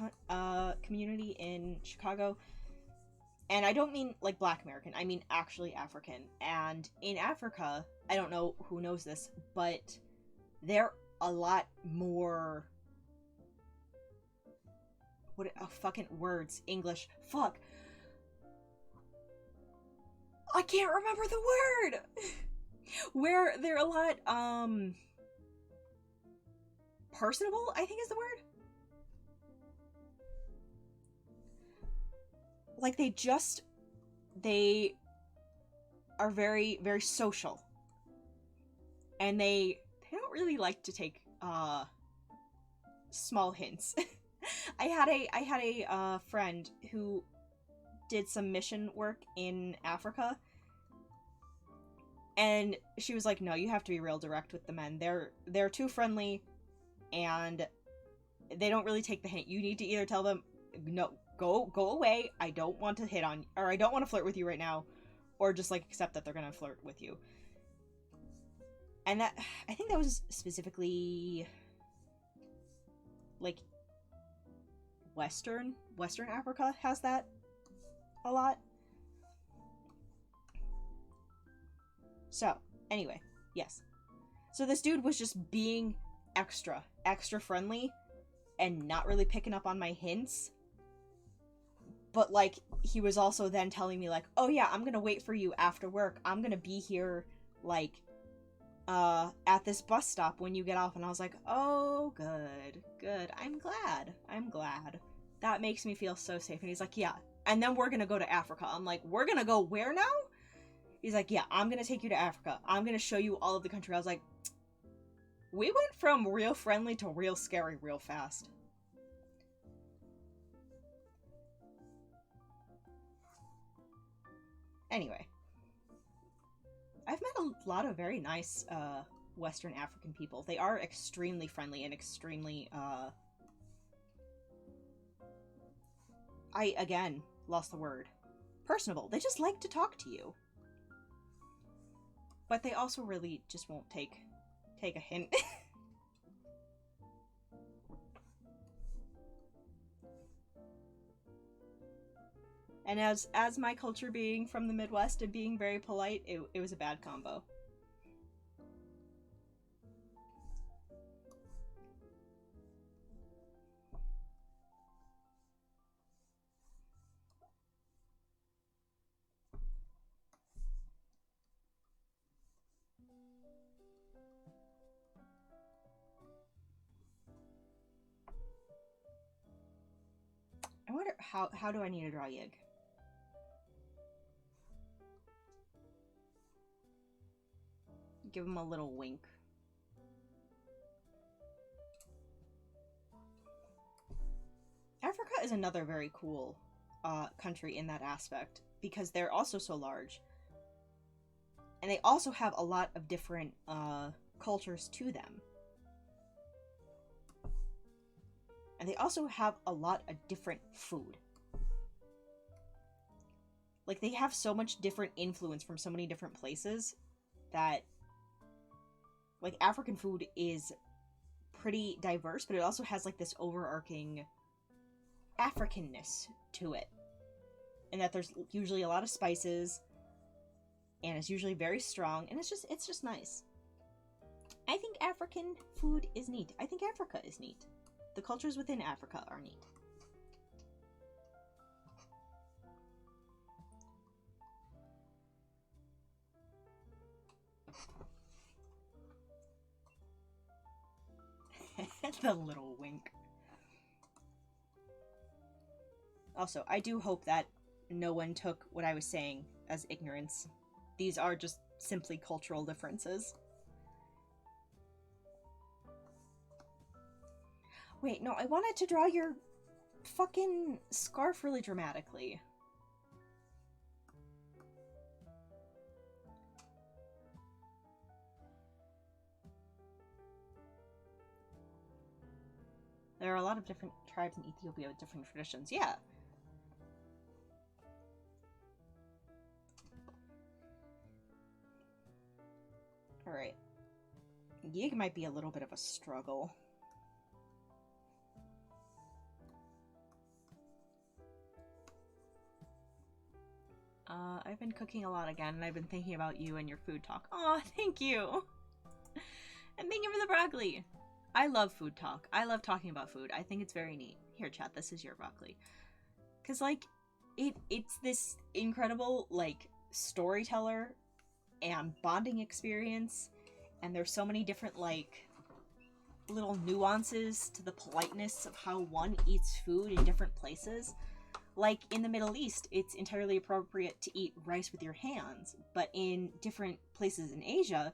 community in Chicago. And I don't mean, like, Black American. I mean actually African. And in Africa, I don't know who knows this, but they're a lot more... What... Oh, fucking words. English. Fuck. I can't remember the word! Where they're a lot, personable, I think is the word. Like, they are very, very social. And they don't really like to take, small hints. I had a friend who did some mission work in Africa. And she was like, no, you have to be real direct with the men. They're too friendly, and they don't really take the hint. You need to either tell them, no, go away, I don't want to hit on, or I don't want to flirt with you right now, or just, like, accept that they're gonna flirt with you. And that, I think that was specifically, like, Western Africa has that a lot. So, anyway, yes. So this dude was just being extra friendly and not really picking up on my hints. But, like, he was also then telling me, like, oh yeah, I'm gonna wait for you after work. I'm gonna be here, like, at this bus stop when you get off. And I was like, oh, good. I'm glad. That makes me feel so safe. And he's like, yeah. And then we're gonna go to Africa. I'm like, we're gonna go where now? He's like, yeah, I'm gonna take you to Africa. I'm gonna show you all of the country. I was like, we went from real friendly to real scary real fast. Anyway. I've met a lot of very nice, Western African people. They are extremely friendly and extremely, I, again, lost the word. Personable. They just like to talk to you. But they also really just won't take a hint. And as my culture being from the Midwest and being very polite, it was a bad combo. I wonder how do I need to draw Yig? Give him a little wink. Africa is another very cool country in that aspect, because they're also so large. And they also have a lot of different cultures to them. And they also have a lot of different food. Like, they have so much different influence from so many different places that, like, African food is pretty diverse, but it also has, like, this overarching Africanness to it. And that there's usually a lot of spices, and it's usually very strong, and it's just nice. I think African food is neat. I think Africa is neat. The cultures within Africa are neat. The little wink. Also, I do hope that no one took what I was saying as ignorance. These are just simply cultural differences. Wait, no, I wanted to draw your fucking scarf really dramatically. There are a lot of different tribes in Ethiopia with different traditions. Yeah. Alright. Yig might be a little bit of a struggle. I've been cooking a lot again, and I've been thinking about you and your food talk. Aw, thank you! And thank you for the broccoli! I love food talk. I love talking about food. I think it's very neat. Here, chat, this is your broccoli. Because, like, it's this incredible, like, storyteller and bonding experience, and there's so many different, like, little nuances to the politeness of how one eats food in different places. Like, in the Middle East, it's entirely appropriate to eat rice with your hands, but in different places in Asia,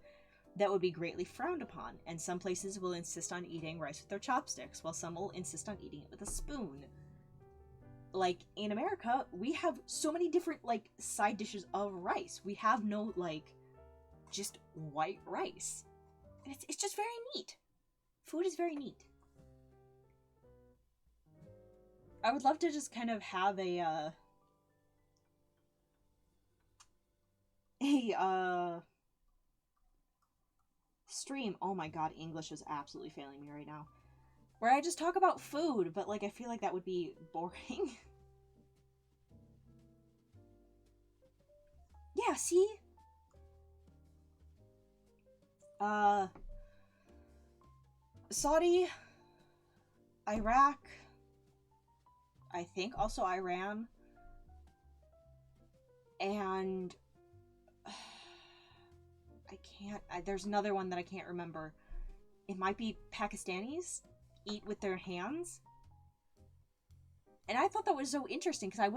that would be greatly frowned upon, and some places will insist on eating rice with their chopsticks, while some will insist on eating it with a spoon. Like, in America, we have so many different, like, side dishes of rice. We have no, like, just white rice. And it's just very neat. Food is very neat. I would love to just kind of have a stream. Oh my god, English is absolutely failing me right now. Where I just talk about food, but, like, I feel like that would be boring. Yeah, see? Saudi, Iraq, I think also Iran, and there's another one that I can't remember. It might be Pakistanis eat with their hands. And I thought that was so interesting because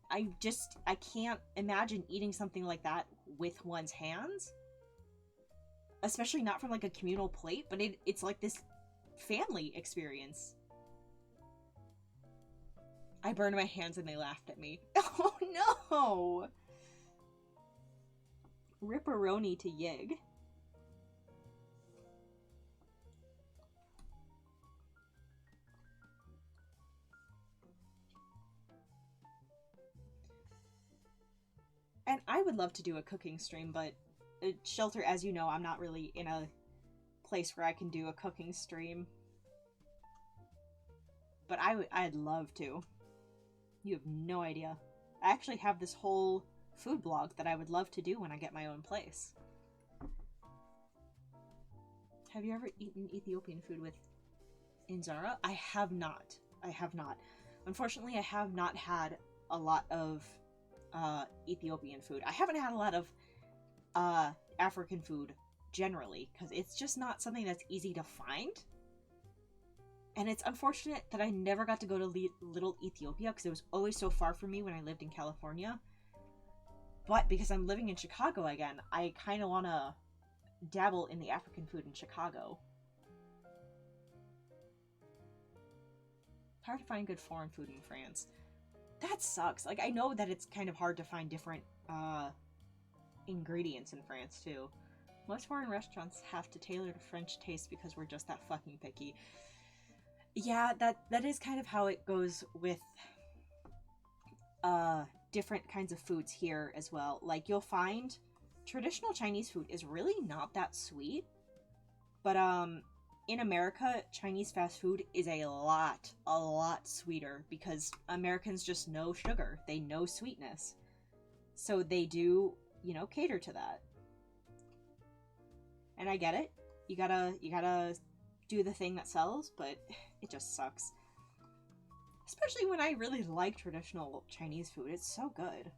I can't imagine eating something like that with one's hands. Especially not from, like, a communal plate, but it's like this family experience. I burned my hands and they laughed at me. Oh no! Ripperoni to Yig. And I would love to do a cooking stream, but Shelter, as you know, I'm not really in a place where I can do a cooking stream. But I'd love to. You have no idea. I actually have this whole food blog that I would love to do when I get my own place. Have you ever eaten Ethiopian food with injera? I have not. I have not. Unfortunately, I have not had a lot of Ethiopian food. I haven't had a lot of African food generally, because it's just not something that's easy to find. And it's unfortunate that I never got to go to Little Ethiopia, because it was always so far from me when I lived in California. But because I'm living in Chicago again, I kind of want to dabble in the African food in Chicago. Hard to find good foreign food in France. That sucks. Like, I know that it's kind of hard to find different ingredients in France too. Most foreign restaurants have to tailor to French taste because we're just that fucking picky. Yeah, that is kind of how it goes with different kinds of foods here as well. Like, you'll find traditional Chinese food is really not that sweet, but in America, Chinese fast food is a lot sweeter because Americans just know sugar. They know sweetness. So they do, you know, cater to that. And I get it. You gotta do the thing that sells, but it just sucks. Especially when I really like traditional Chinese food. It's so good.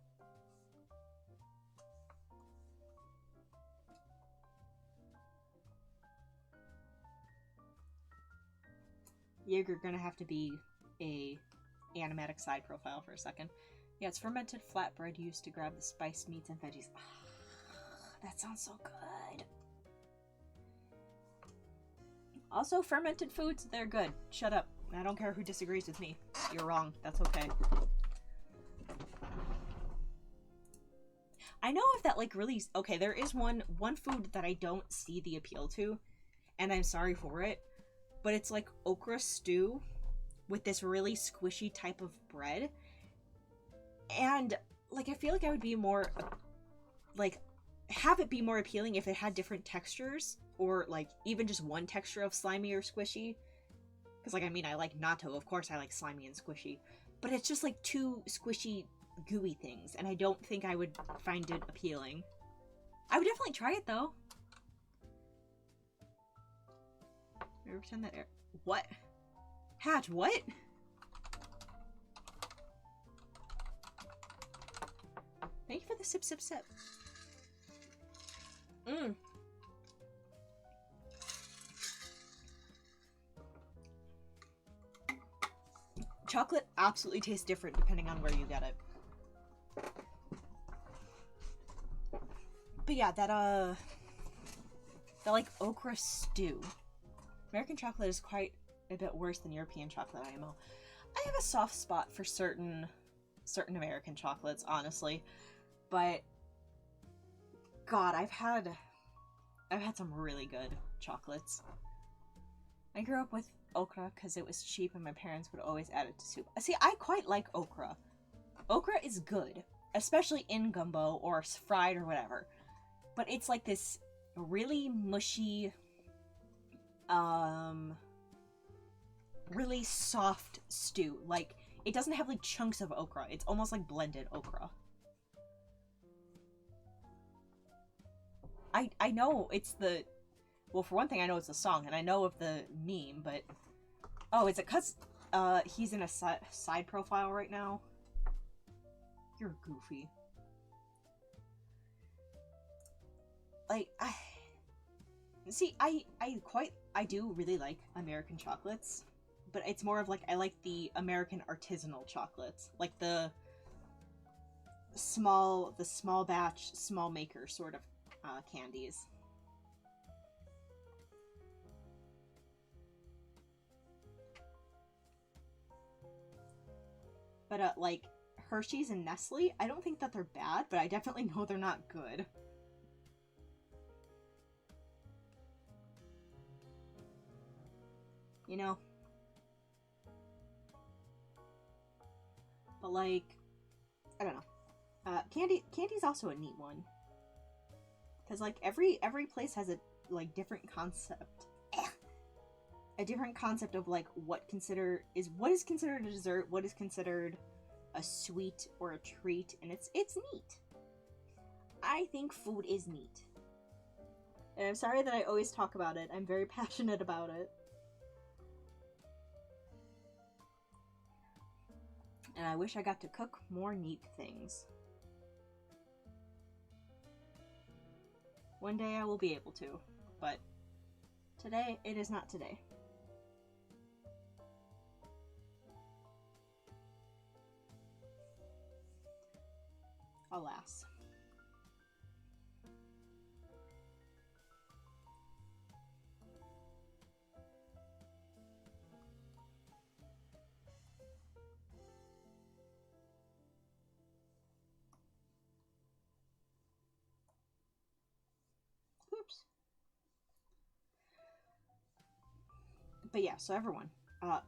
You're gonna have to be a animatic side profile for a second. Yeah, it's fermented flatbread used to grab the spiced meats and veggies. That sounds so good. Also, fermented foods, they're good. Shut up. I don't care who disagrees with me. You're wrong. That's okay. I know if that, like, really... Okay, there is one food that I don't see the appeal to, and I'm sorry for it, but it's like okra stew with this really squishy type of bread. And, like, I feel like I would be more, like, have it be more appealing if it had different textures, or, like, even just one texture of slimy or squishy. Because, like, I mean, I like natto, of course I like slimy and squishy. But it's just, like, too squishy gooey things, and I don't think I would find it appealing. I would definitely try it, though. Maybe pretend that air. What? Hatch, what? Thank you for the sip, sip, sip. Mmm. Chocolate absolutely tastes different depending on where you get it. But yeah, that like okra stew. American chocolate is quite a bit worse than European chocolate IMO. I have a soft spot for certain American chocolates, honestly. But God, I've had some really good chocolates. I grew up with okra because it was cheap and my parents would always add it to soup. See, I quite like okra. Okra is good, especially in gumbo or fried or whatever. But it's like this really mushy, really soft stew. Like, it doesn't have like chunks of okra. It's almost like blended okra. I know it's the... Well, for one thing, I know it's a song, and I know of the meme, but... Oh, is it because he's in a side profile right now? You're goofy. Like, I do really like American chocolates, but it's more of like, I like the American artisanal chocolates. Like the small batch, small maker sort of candies. But, like, Hershey's and Nestle, I don't think that they're bad, but I definitely know they're not good. You know? But, like, I don't know. Candy's also a neat one. Because, like, every place has a, like, different concept. A different concept of, like, what is considered a dessert, what is considered a sweet or a treat, and it's neat. I think food is neat. And I'm sorry that I always talk about it. I'm very passionate about it. And I wish I got to cook more neat things. One day I will be able to, but today, it is not today. Alas. Oops. But yeah, so everyone,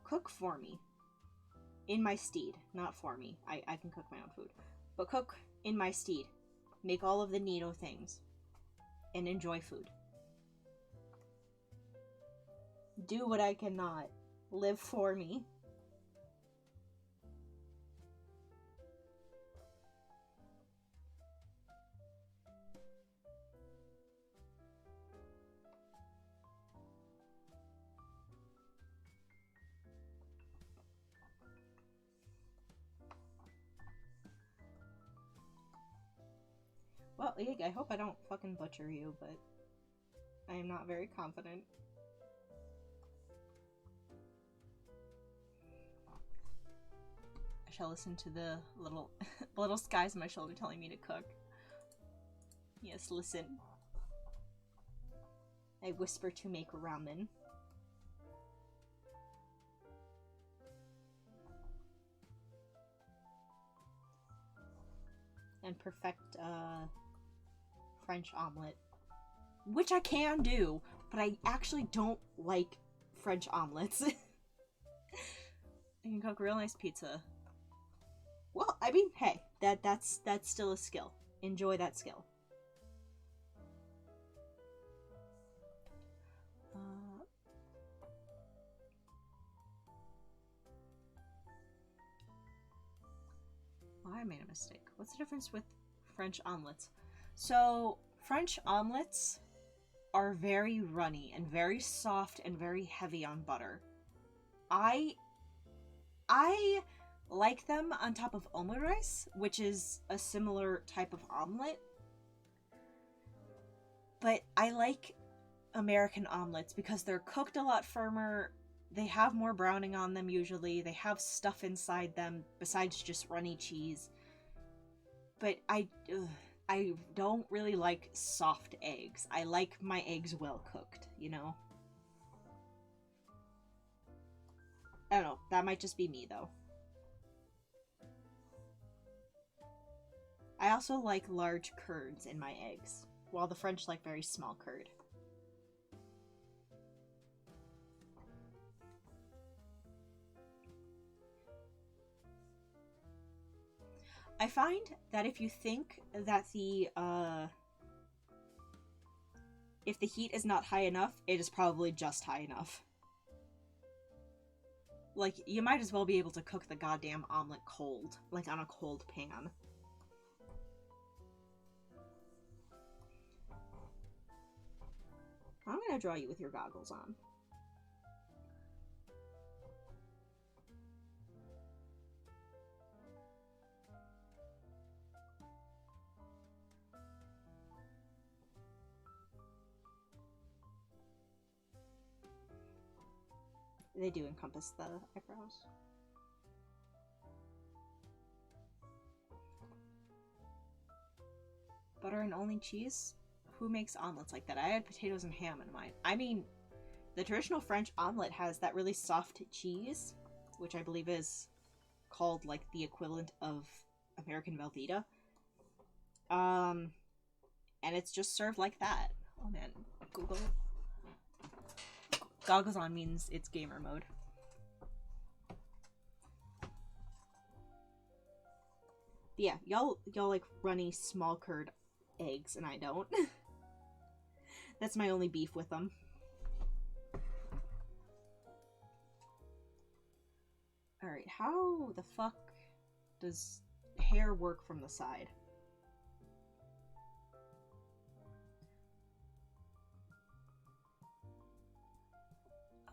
cook for me. In my stead, not for me. I can cook my own food. But cook in my stead. Make all of the neato things. And enjoy food. Do what I cannot. Live for me. Well, I hope I don't fucking butcher you, but I am not very confident. I shall listen to the little skies on my shoulder telling me to cook. Yes, listen. I whisper to make ramen. And perfect, French omelet. Which I can do, but I actually don't like French omelets. I can cook real nice pizza. Well, I mean, hey, that's still a skill. Enjoy that skill. Oh, I made a mistake. What's the difference with French omelets? So, French omelets are very runny and very soft and very heavy on butter. I like them on top of omurice, which is a similar type of omelet. But I like American omelets because they're cooked a lot firmer. They have more browning on them usually. They have stuff inside them besides just runny cheese. But I don't really like soft eggs. I like my eggs well cooked, you know? I don't know. That might just be me, though. I also like large curds in my eggs, while the French like very small curd. I find that if you think that if the heat is not high enough, it is probably just high enough. Like, you might as well be able to cook the goddamn omelet cold, like on a cold pan. I'm gonna draw you with your goggles on. They do encompass the eyebrows. Butter and only cheese? Who makes omelets like that? I had potatoes and ham in mine. I mean, the traditional French omelet has that really soft cheese, which I believe is called like the equivalent of American Velveeta. And it's just served like that. Oh man, Google. Goggles on means it's gamer mode. But yeah, y'all like runny small curd eggs, and I don't. That's my only beef with them. Alright, how the fuck does hair work from the side?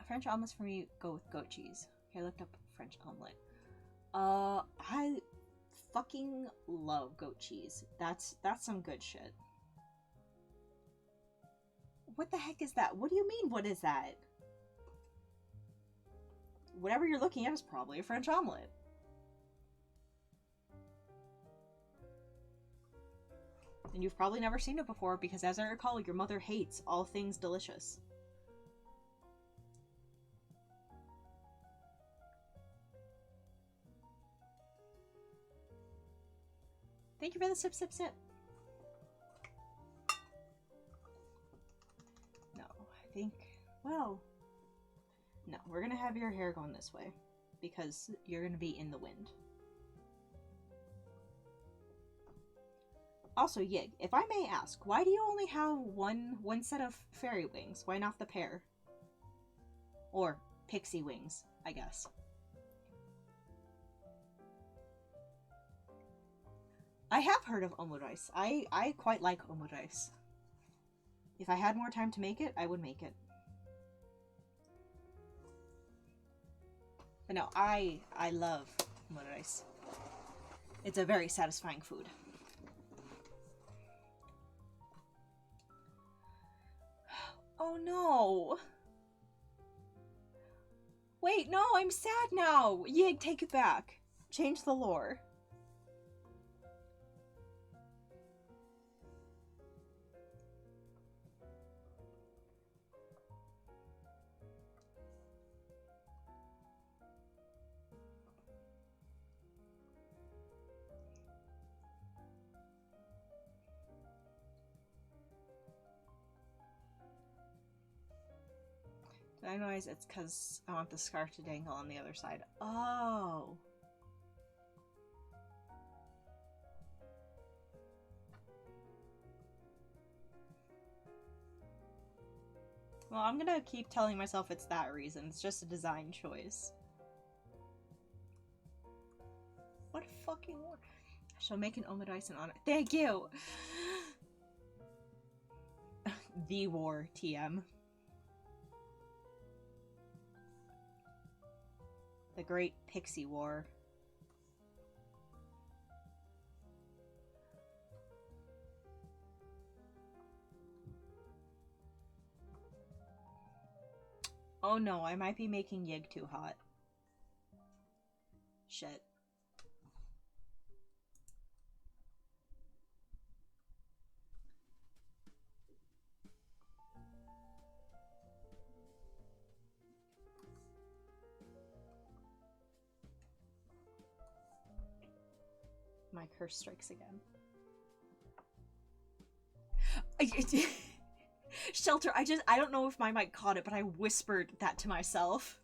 French omelets for me go with goat cheese. Okay, I looked up French omelet. I fucking love goat cheese. That's some good shit. What the heck is that? What do you mean, what is that? Whatever you're looking at is probably a French omelet. And you've probably never seen it before because, as I recall, your mother hates all things delicious. Thank you for the sip, sip, sip. No, I think, well, no, we're gonna have your hair going this way because you're gonna be in the wind. Also, Yig, if I may ask, why do you only have one set of fairy wings? Why not the pair? Or pixie wings, I guess. I have heard of omurice. I quite like omurice. If I had more time to make it, I would make it. But no, I love omurice. It's a very satisfying food. Oh no! Wait, no, I'm sad now! Yig, take it back. Change the lore. Did I realize it's because I want the scarf to dangle on the other side? Oh! Well, I'm gonna keep telling myself it's that reason. It's just a design choice. What a fucking word. Shall make an omadice in honor. Thank you! The War, TM. The Great Pixie War. Oh no, I might be making Yig too hot. Shit. My curse strikes again. Shelter, I don't know if my mic caught it, but I whispered that to myself.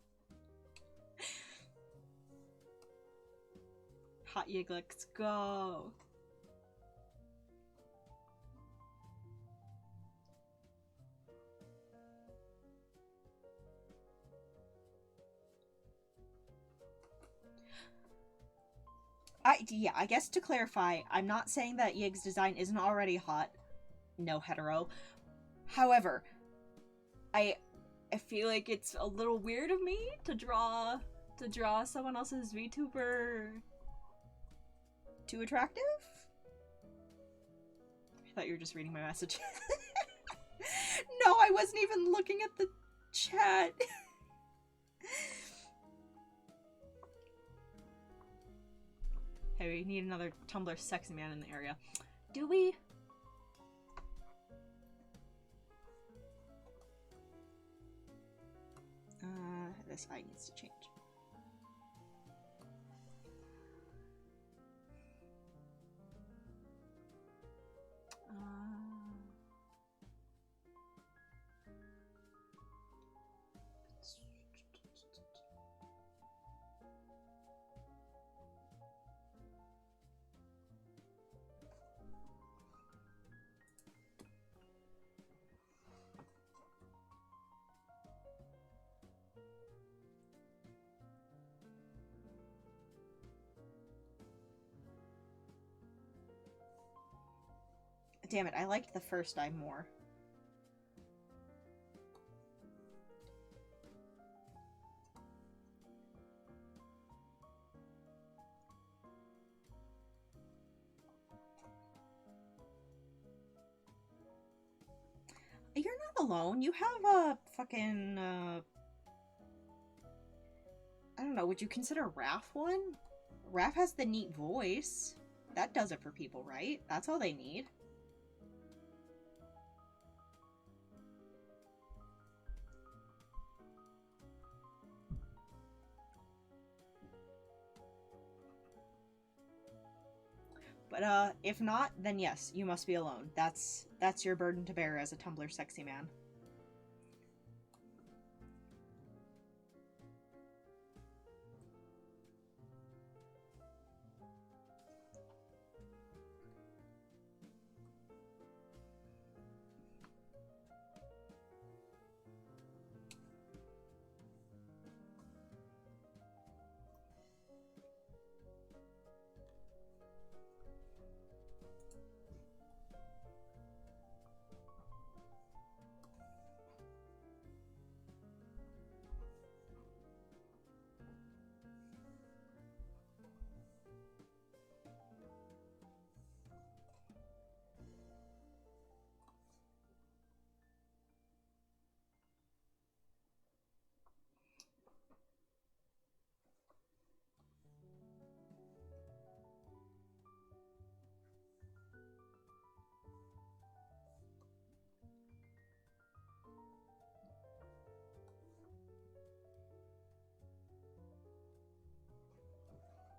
Hot Yig, let's go. Yeah, I guess to clarify, I'm not saying that Yig's design isn't already hot. No hetero. However, I feel like it's a little weird of me to draw someone else's VTuber too attractive? I thought you were just reading my message. No, I wasn't even looking at the chat. Hey, we need another Tumblr sexy man in the area. Do we? This eye needs to change. Damn it, I liked the first eye more. You're not alone. You have a fucking, I don't know, would you consider Raph one? Raph has the neat voice. That does it for people, right? That's all they need. But, if not, then yes, you must be alone. That's your burden to bear as a Tumblr sexy man.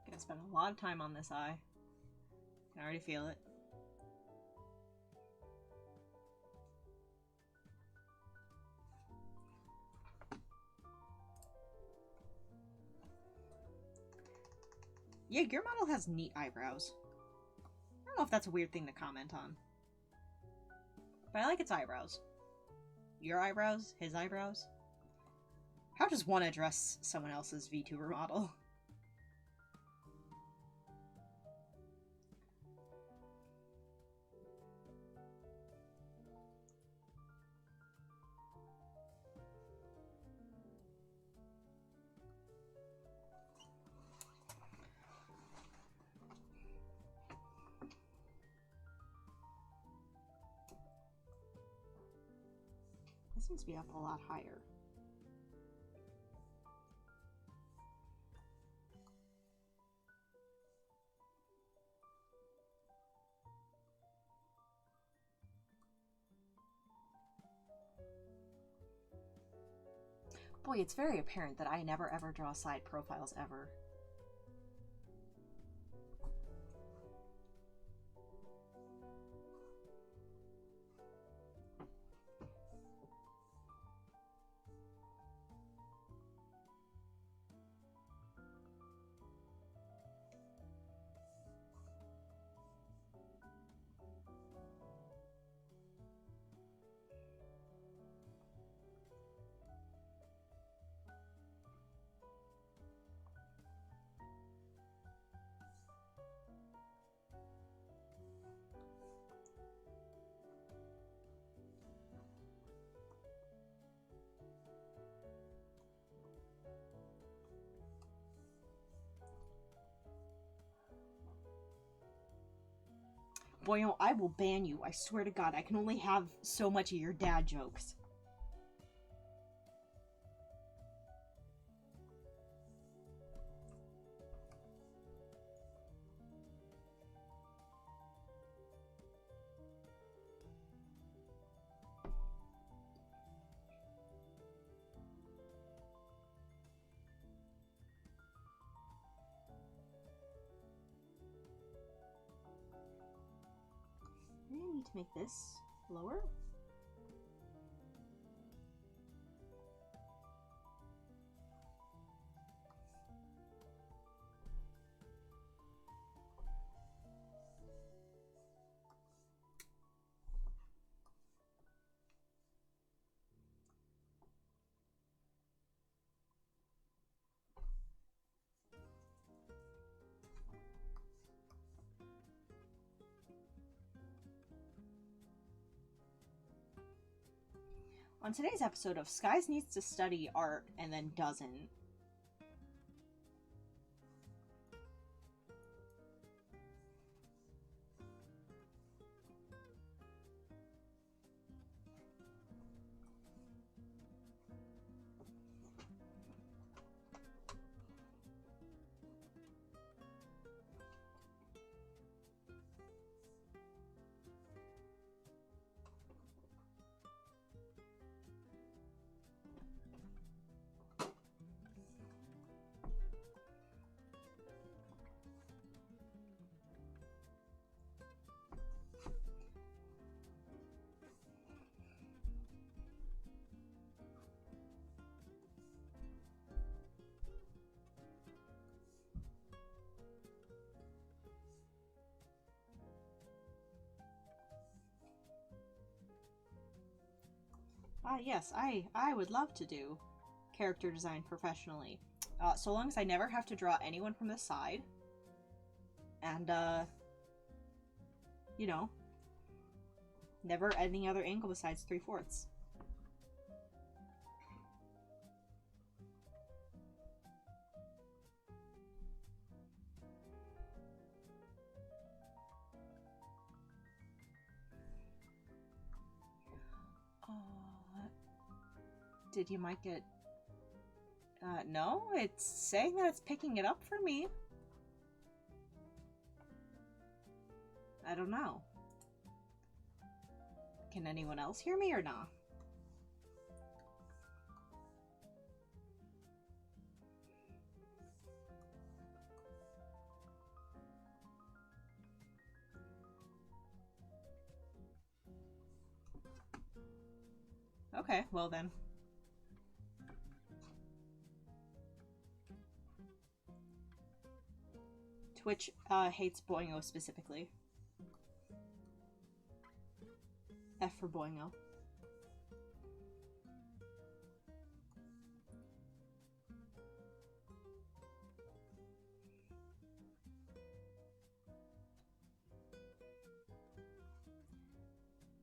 Gonna spend a lot of time on this eye. I can already feel it. Yeah, your model has neat eyebrows. I don't know if that's a weird thing to comment on. But I like its eyebrows. Your eyebrows? His eyebrows? How does one address someone else's VTuber model? needs to be up a lot higher. Boy, it's very apparent that I never ever draw side profiles ever. Boyo, I will ban you. I swear to God, I can only have so much of your dad jokes. I need to make this lower. On today's episode of Skies Needs to Study Art and then Doesn't. Yes, I would love to do character design professionally. So long as I never have to draw anyone from the side. And, you know, never any other angle besides 3/4. Did you might get... no, it's saying that it's picking it up for me. I don't know. Can anyone else hear me or not? Okay, well then. Twitch hates Boingo specifically. F for Boingo.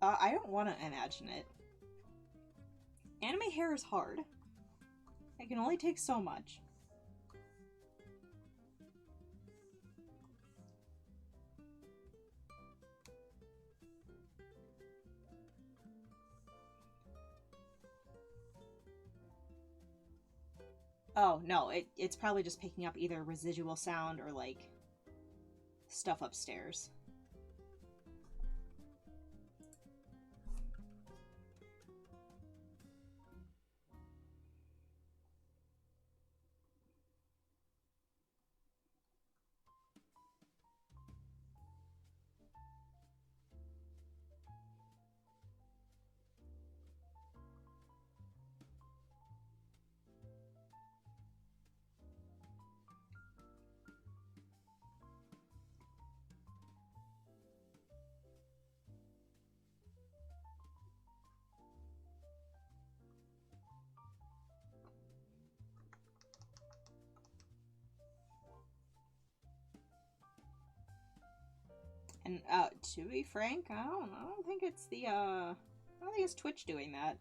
I don't want to imagine it. Anime hair is hard. I can only take so much. Oh, no, it's probably just picking up either residual sound or, like, stuff upstairs. And to be frank, I don't think it's the I don't think it's Twitch doing that.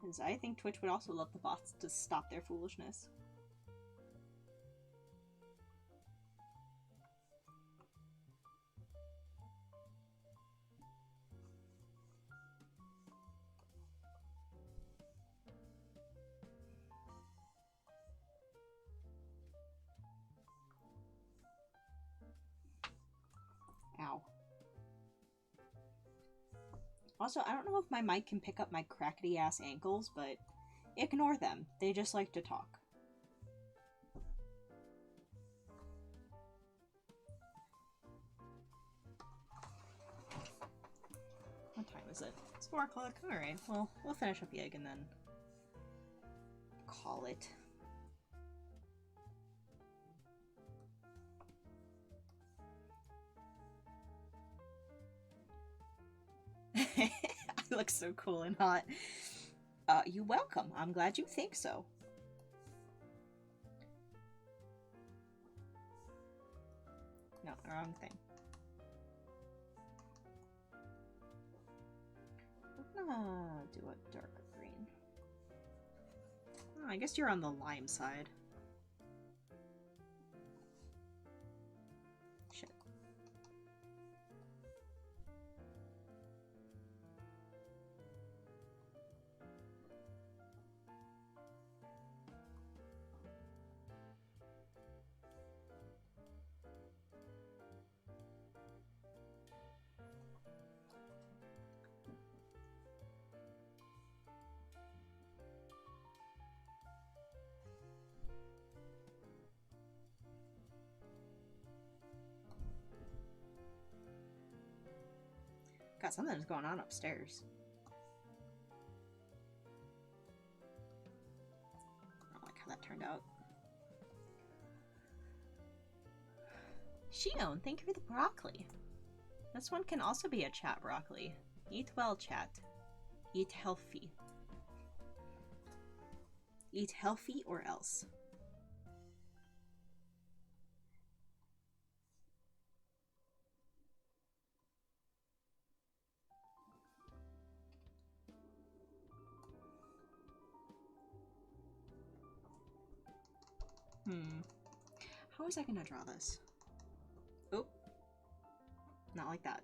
Because I think Twitch would also love the bots to stop their foolishness. Ow. Also, I don't know if my mic can pick up my crackety ass ankles, but ignore them. They just like to talk. What time is it? It's 4 o'clock. Alright, well, we'll finish up the egg and then call it. I look so cool and hot. You're welcome. I'm glad you think so. No, wrong thing. I'm gonna do a darker green. Oh, I guess you're on the lime side. Shit. God, something's going on upstairs. I don't like how that turned out. Shion, thank you for the broccoli. This one can also be a chat broccoli. Eat well, chat. Eat healthy. Eat healthy or else. How was I gonna draw this? Oh. Not like that.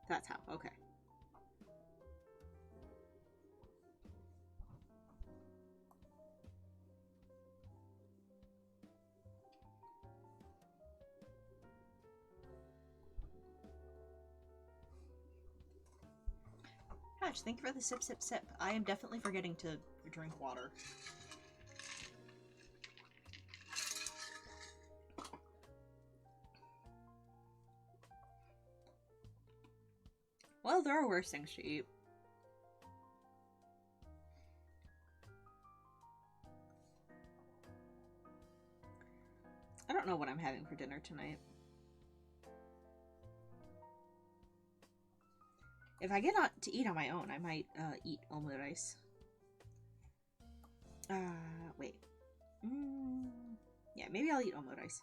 That's how. Okay. Hatch, thank you for the sip, sip, sip. I am definitely forgetting to drink water. Well, there are worse things to eat. I don't know what I'm having for dinner tonight. If I get on to eat on my own, I might eat omelet rice. Wait. Yeah, maybe I'll eat omelet rice.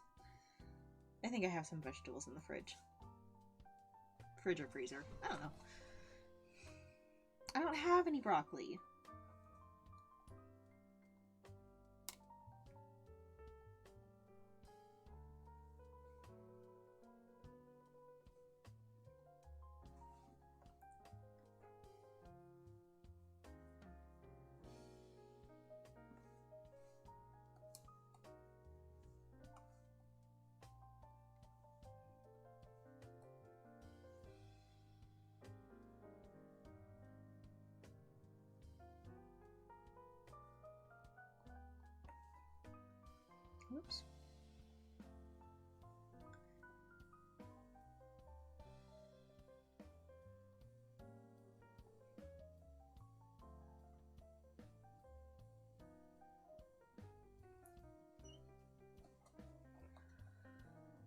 I think I have some vegetables in the fridge. Fridge or freezer. I don't know. I don't have any broccoli.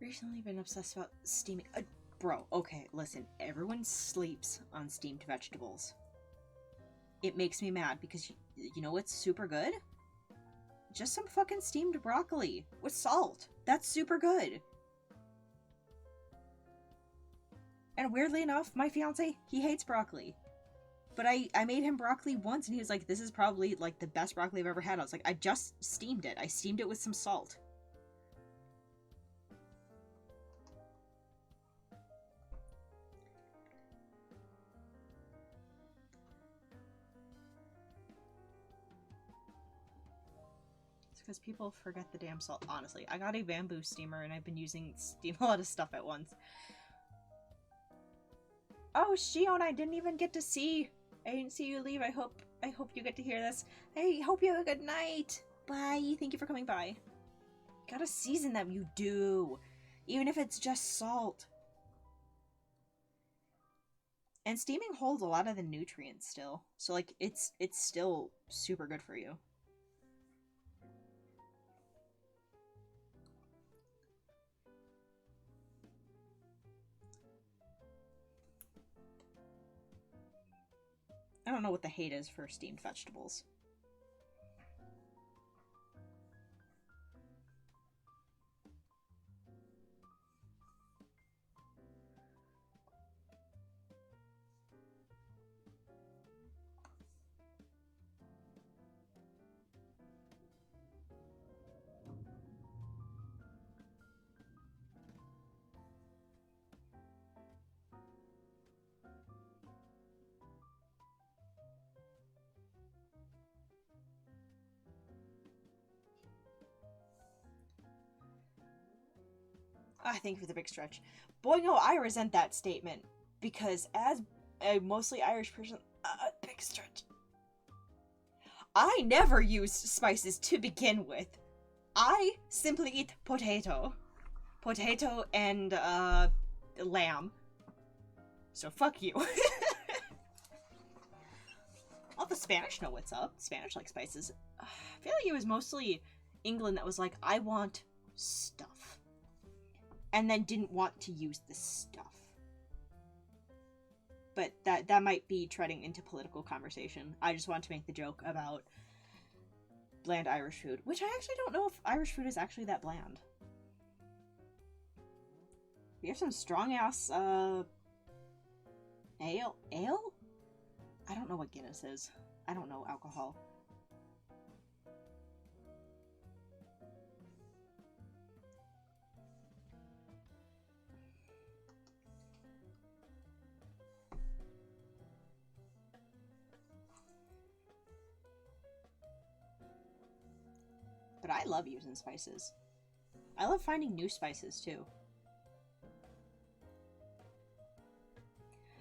recently been obsessed about steaming. Bro, okay, listen. Everyone sleeps on steamed vegetables. It makes me mad because you know what's super good? Just some fucking steamed broccoli with salt. That's super good. And weirdly enough, my fiance, he hates broccoli. But I made him broccoli once and he was like, this is probably like the best broccoli I've ever had. I was like, I just steamed it. I steamed it with some salt. It's because people forget the damn salt. Honestly, I got a bamboo steamer and I've been using steam a lot of stuff at once. Oh, Shion, I didn't even get to see. I didn't see you leave. I hope you get to hear this. I hope you have a good night. Bye. Thank you for coming by. Gotta season them, you do. Even if it's just salt. And steaming holds a lot of the nutrients still. So like it's still super good for you. I don't know what the hate is for steamed vegetables. I think for the big stretch. Boy, no, I resent that statement. Because as a mostly Irish person, big stretch. I never use spices to begin with. I simply eat potato. Potato and, lamb. So fuck you. All the Spanish know what's up. Spanish like spices. I feel like it was mostly England that was like, I want stuff. And then didn't want to use the stuff. But that might be treading into political conversation. I just want to make the joke about bland Irish food, which I actually don't know if Irish food is actually that bland. We have some strong-ass, ale? Ale? I don't know what Guinness is. I don't know alcohol. But I love using spices. I love finding new spices, too.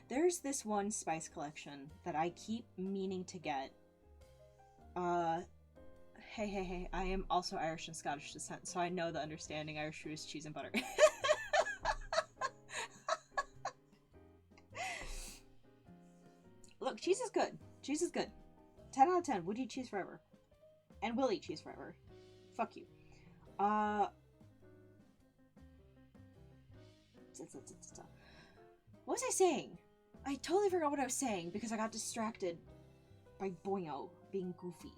There's this one spice collection that I keep meaning to get. Hey, I am also Irish and Scottish descent, so I know the understanding Irish food is cheese and butter. Look, cheese is good. Cheese is good. 10 out of 10. Would eat cheese forever. And will eat cheese forever. Fuck you. What was I saying? I totally forgot what I was saying because I got distracted by Boyo being goofy.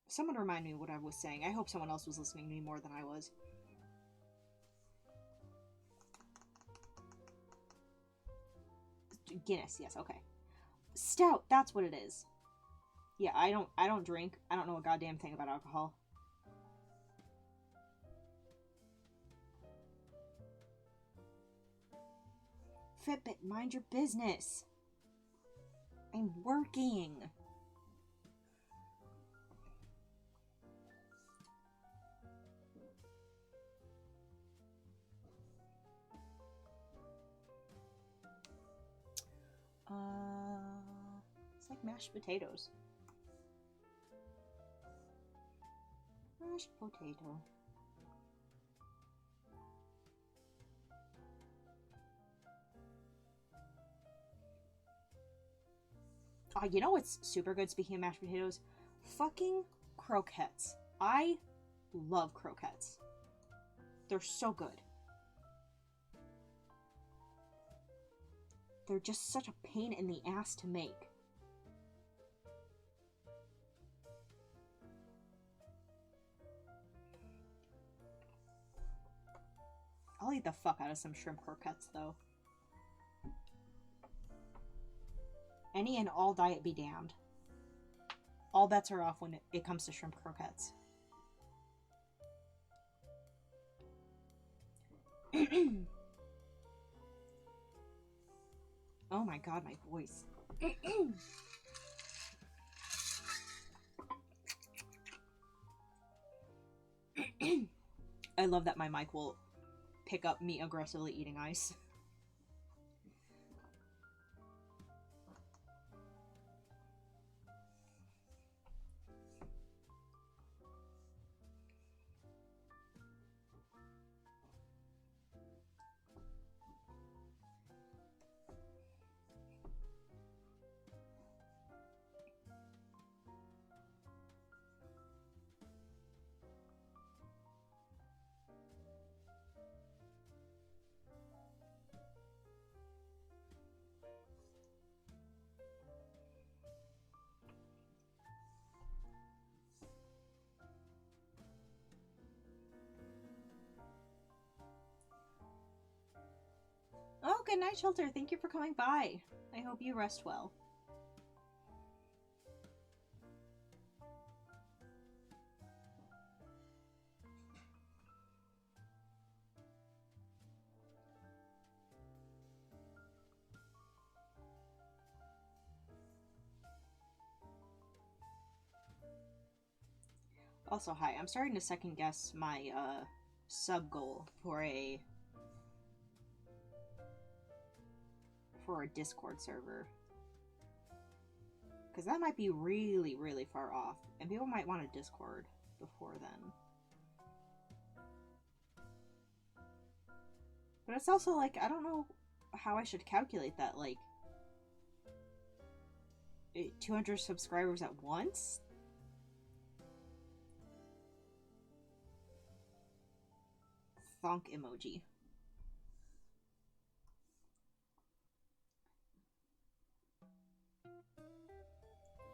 Someone remind me what I was saying. I hope someone else was listening to me more than I was. Guinness, yes, okay. Stout, that's what it is. Yeah, I don't drink. I don't know a goddamn thing about alcohol. Fitbit, mind your business. I'm working. It's like mashed potatoes. Mashed potato. You know what's super good, speaking of mashed potatoes? Fucking croquettes. I love croquettes. They're so good. They're just such a pain in the ass to make. I'll eat the fuck out of some shrimp croquettes, though. Any and all diet be damned. All bets are off when it comes to shrimp croquettes. Oh my god, my voice. I love that my mic will pick up me aggressively eating ice. Oh, good night, Shelter. Thank you for coming by. I hope you rest well. Also, hi. I'm starting to second guess my sub goal for a Discord server. Because that might be really, really far off. And people might want a Discord before then. But it's also like, I don't know how I should calculate that. Like, 200 subscribers at once? Thonk emoji.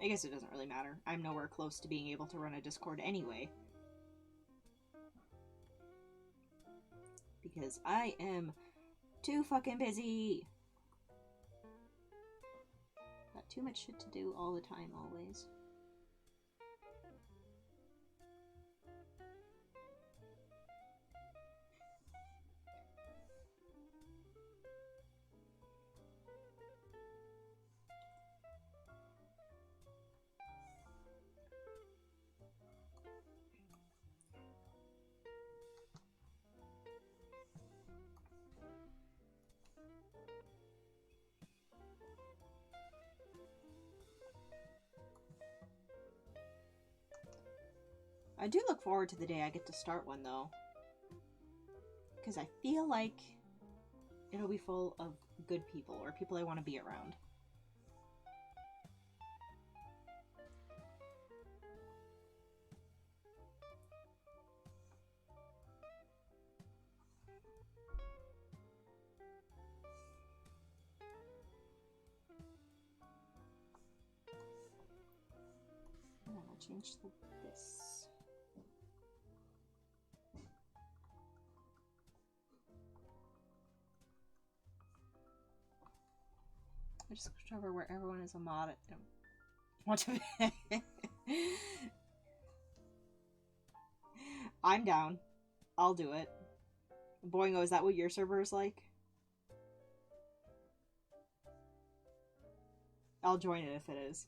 I guess it doesn't really matter. I'm nowhere close to being able to run a Discord anyway. Because I am too fucking busy. Got too much shit to do all the time, always. I do look forward to the day I get to start one, though. Because I feel like it'll be full of good people, or people I want to be around. And then I'll change this. I just switched over where everyone is a mod. I don't want to. I'm down. I'll do it. Boingo, is that what your server is like? I'll join it if it is.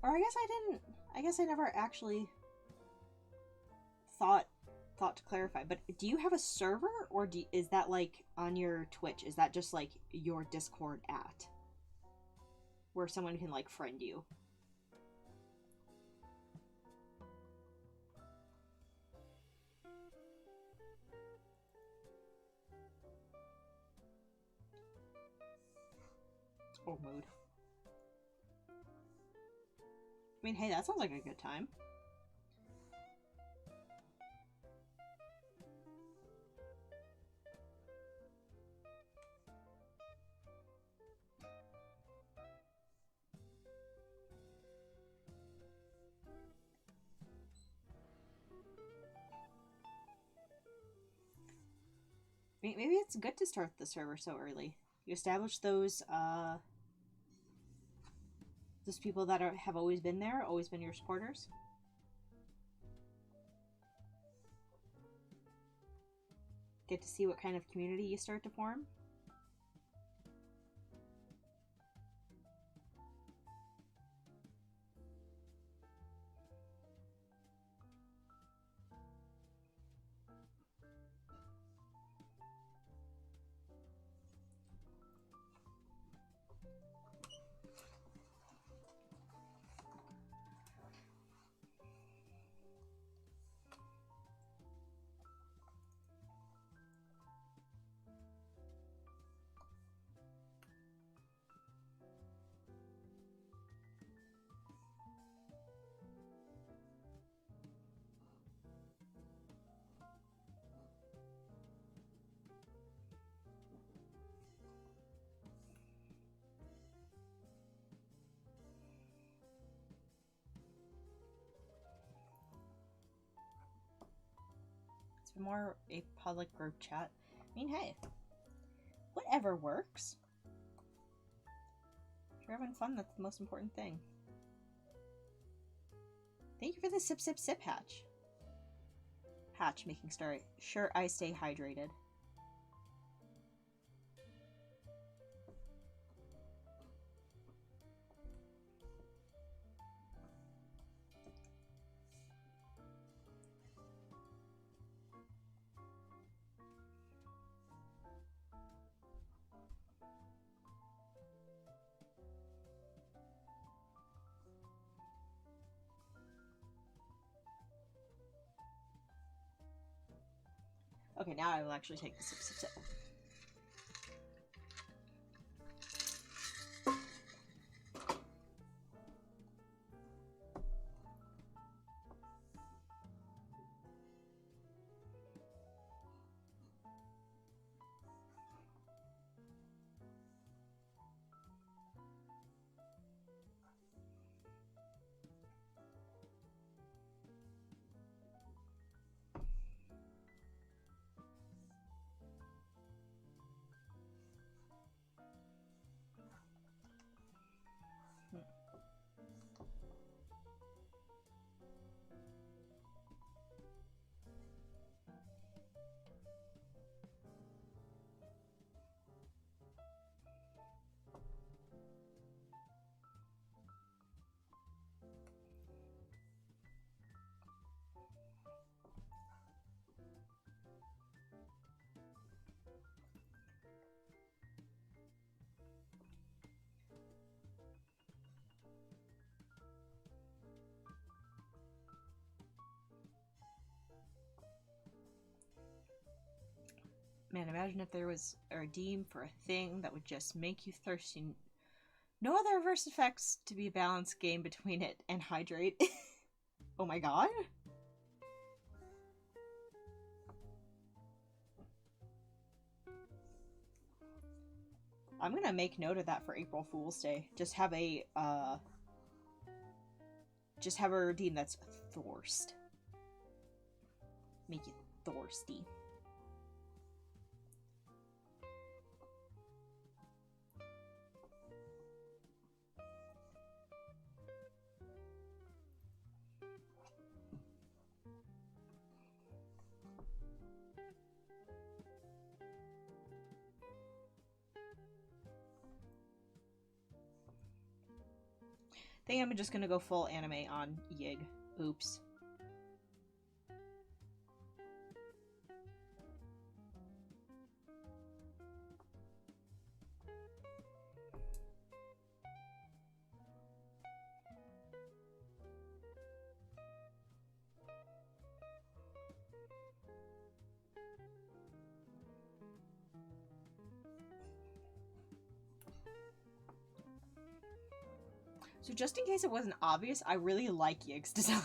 Or I guess I didn't. I guess I never actually thought to clarify. But do you have a server, or is that like on your Twitch? Is that just like your Discord where someone can like friend you? Oh, mood. I mean, hey, that sounds like a good time. Maybe it's good to start the server so early. You establish those people that have always been there, always been your supporters. Get to see what kind of community you start to form. More a public group chat. I mean, hey, whatever works. If you're having fun, that's the most important thing. Thank you for the sip sip sip hatch. Hatch making story. Sure, I stay hydrated. Okay, now I will actually take the sip, sip, sip. Man, imagine if there was a redeem for a thing that would just make you thirsty. No other reverse effects to be a balanced game between it and hydrate. Oh my god. I'm gonna make note of that for April Fool's Day. Just have a redeem that's thirst. Make you thirsty. think I'm just gonna go full anime on Yig. Oops. So just in case it wasn't obvious, I really like Yig's design.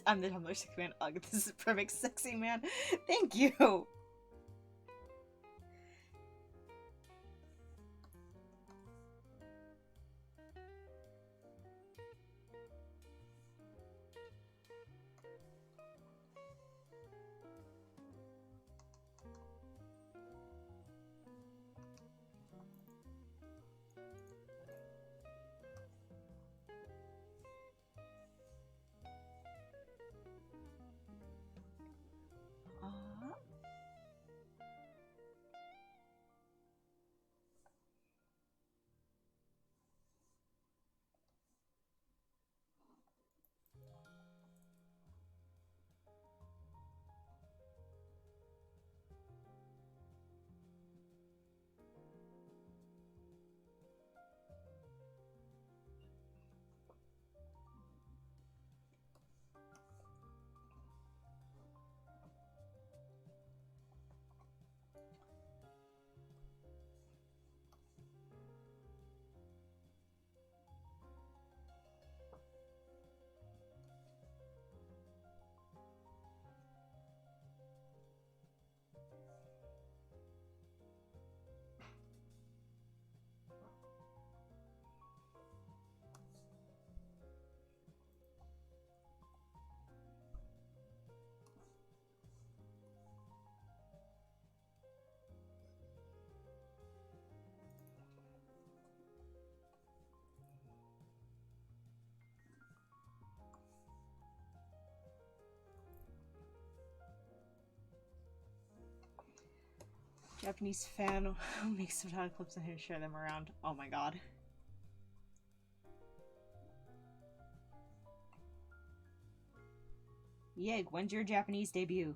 I'm the Tumblr 6 man. Ugh, this is perfect sexy man. Thank you. Japanese fan who makes some title clips and share them around. Oh my god. Yig, when's your Japanese debut?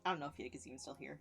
I don't know if Yig is even still here.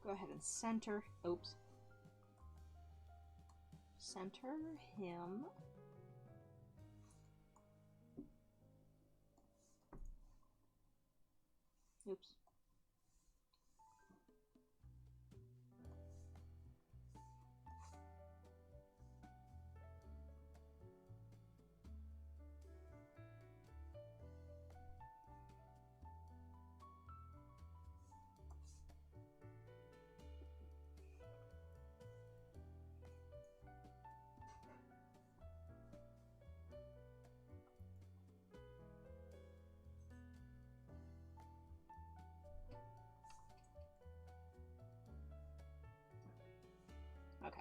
Go ahead and center. Oops. Center him. Oops. Okay.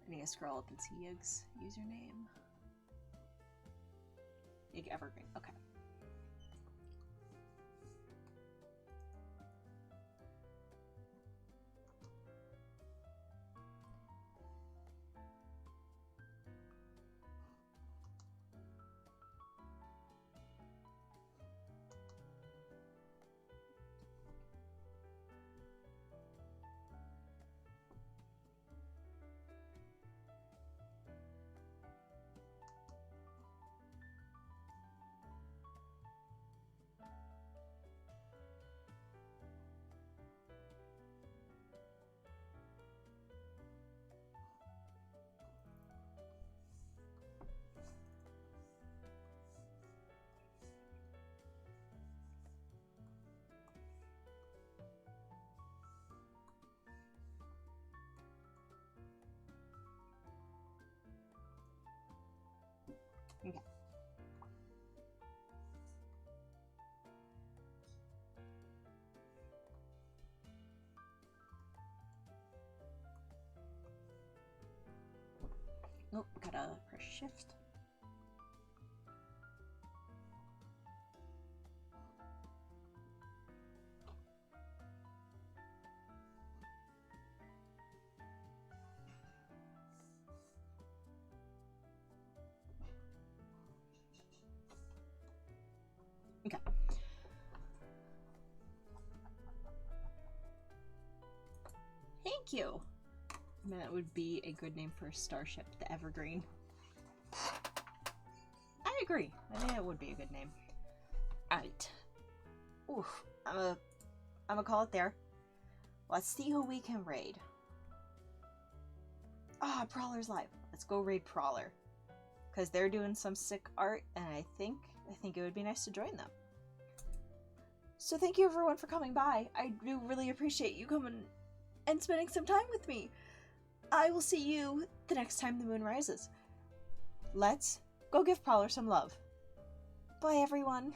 I need to scroll up and see Yig's username. Yig Evergreen. Okay. Okay. Oh, gotta press shift. Okay. Thank you. I mean, that would be a good name for a starship, the Evergreen. I agree. I mean, it would be a good name. Alright. Oof. I'm gonna call it there. Let's see who we can raid. Ah, Prowler's live. Let's go raid Prowler. Because they're doing some sick art, and I think it would be nice to join them. So thank you everyone for coming by. I do really appreciate you coming and spending some time with me. I will see you the next time the moon rises. Let's go give Prowler some love. Bye everyone.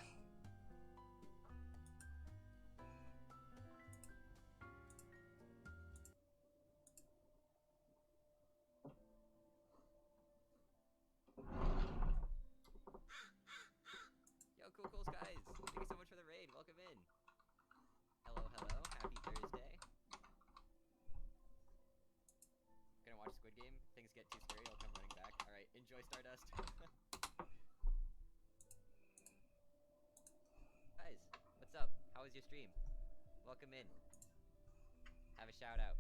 Yo, cool guys. Thank you so much for the raid. Welcome in. Hello. Happy Thursday. Gonna watch Squid Game. Things get too scary, I'll come running back. Alright, enjoy Stardust. Guys, what's up? How was your stream? Welcome in. Have a shout out.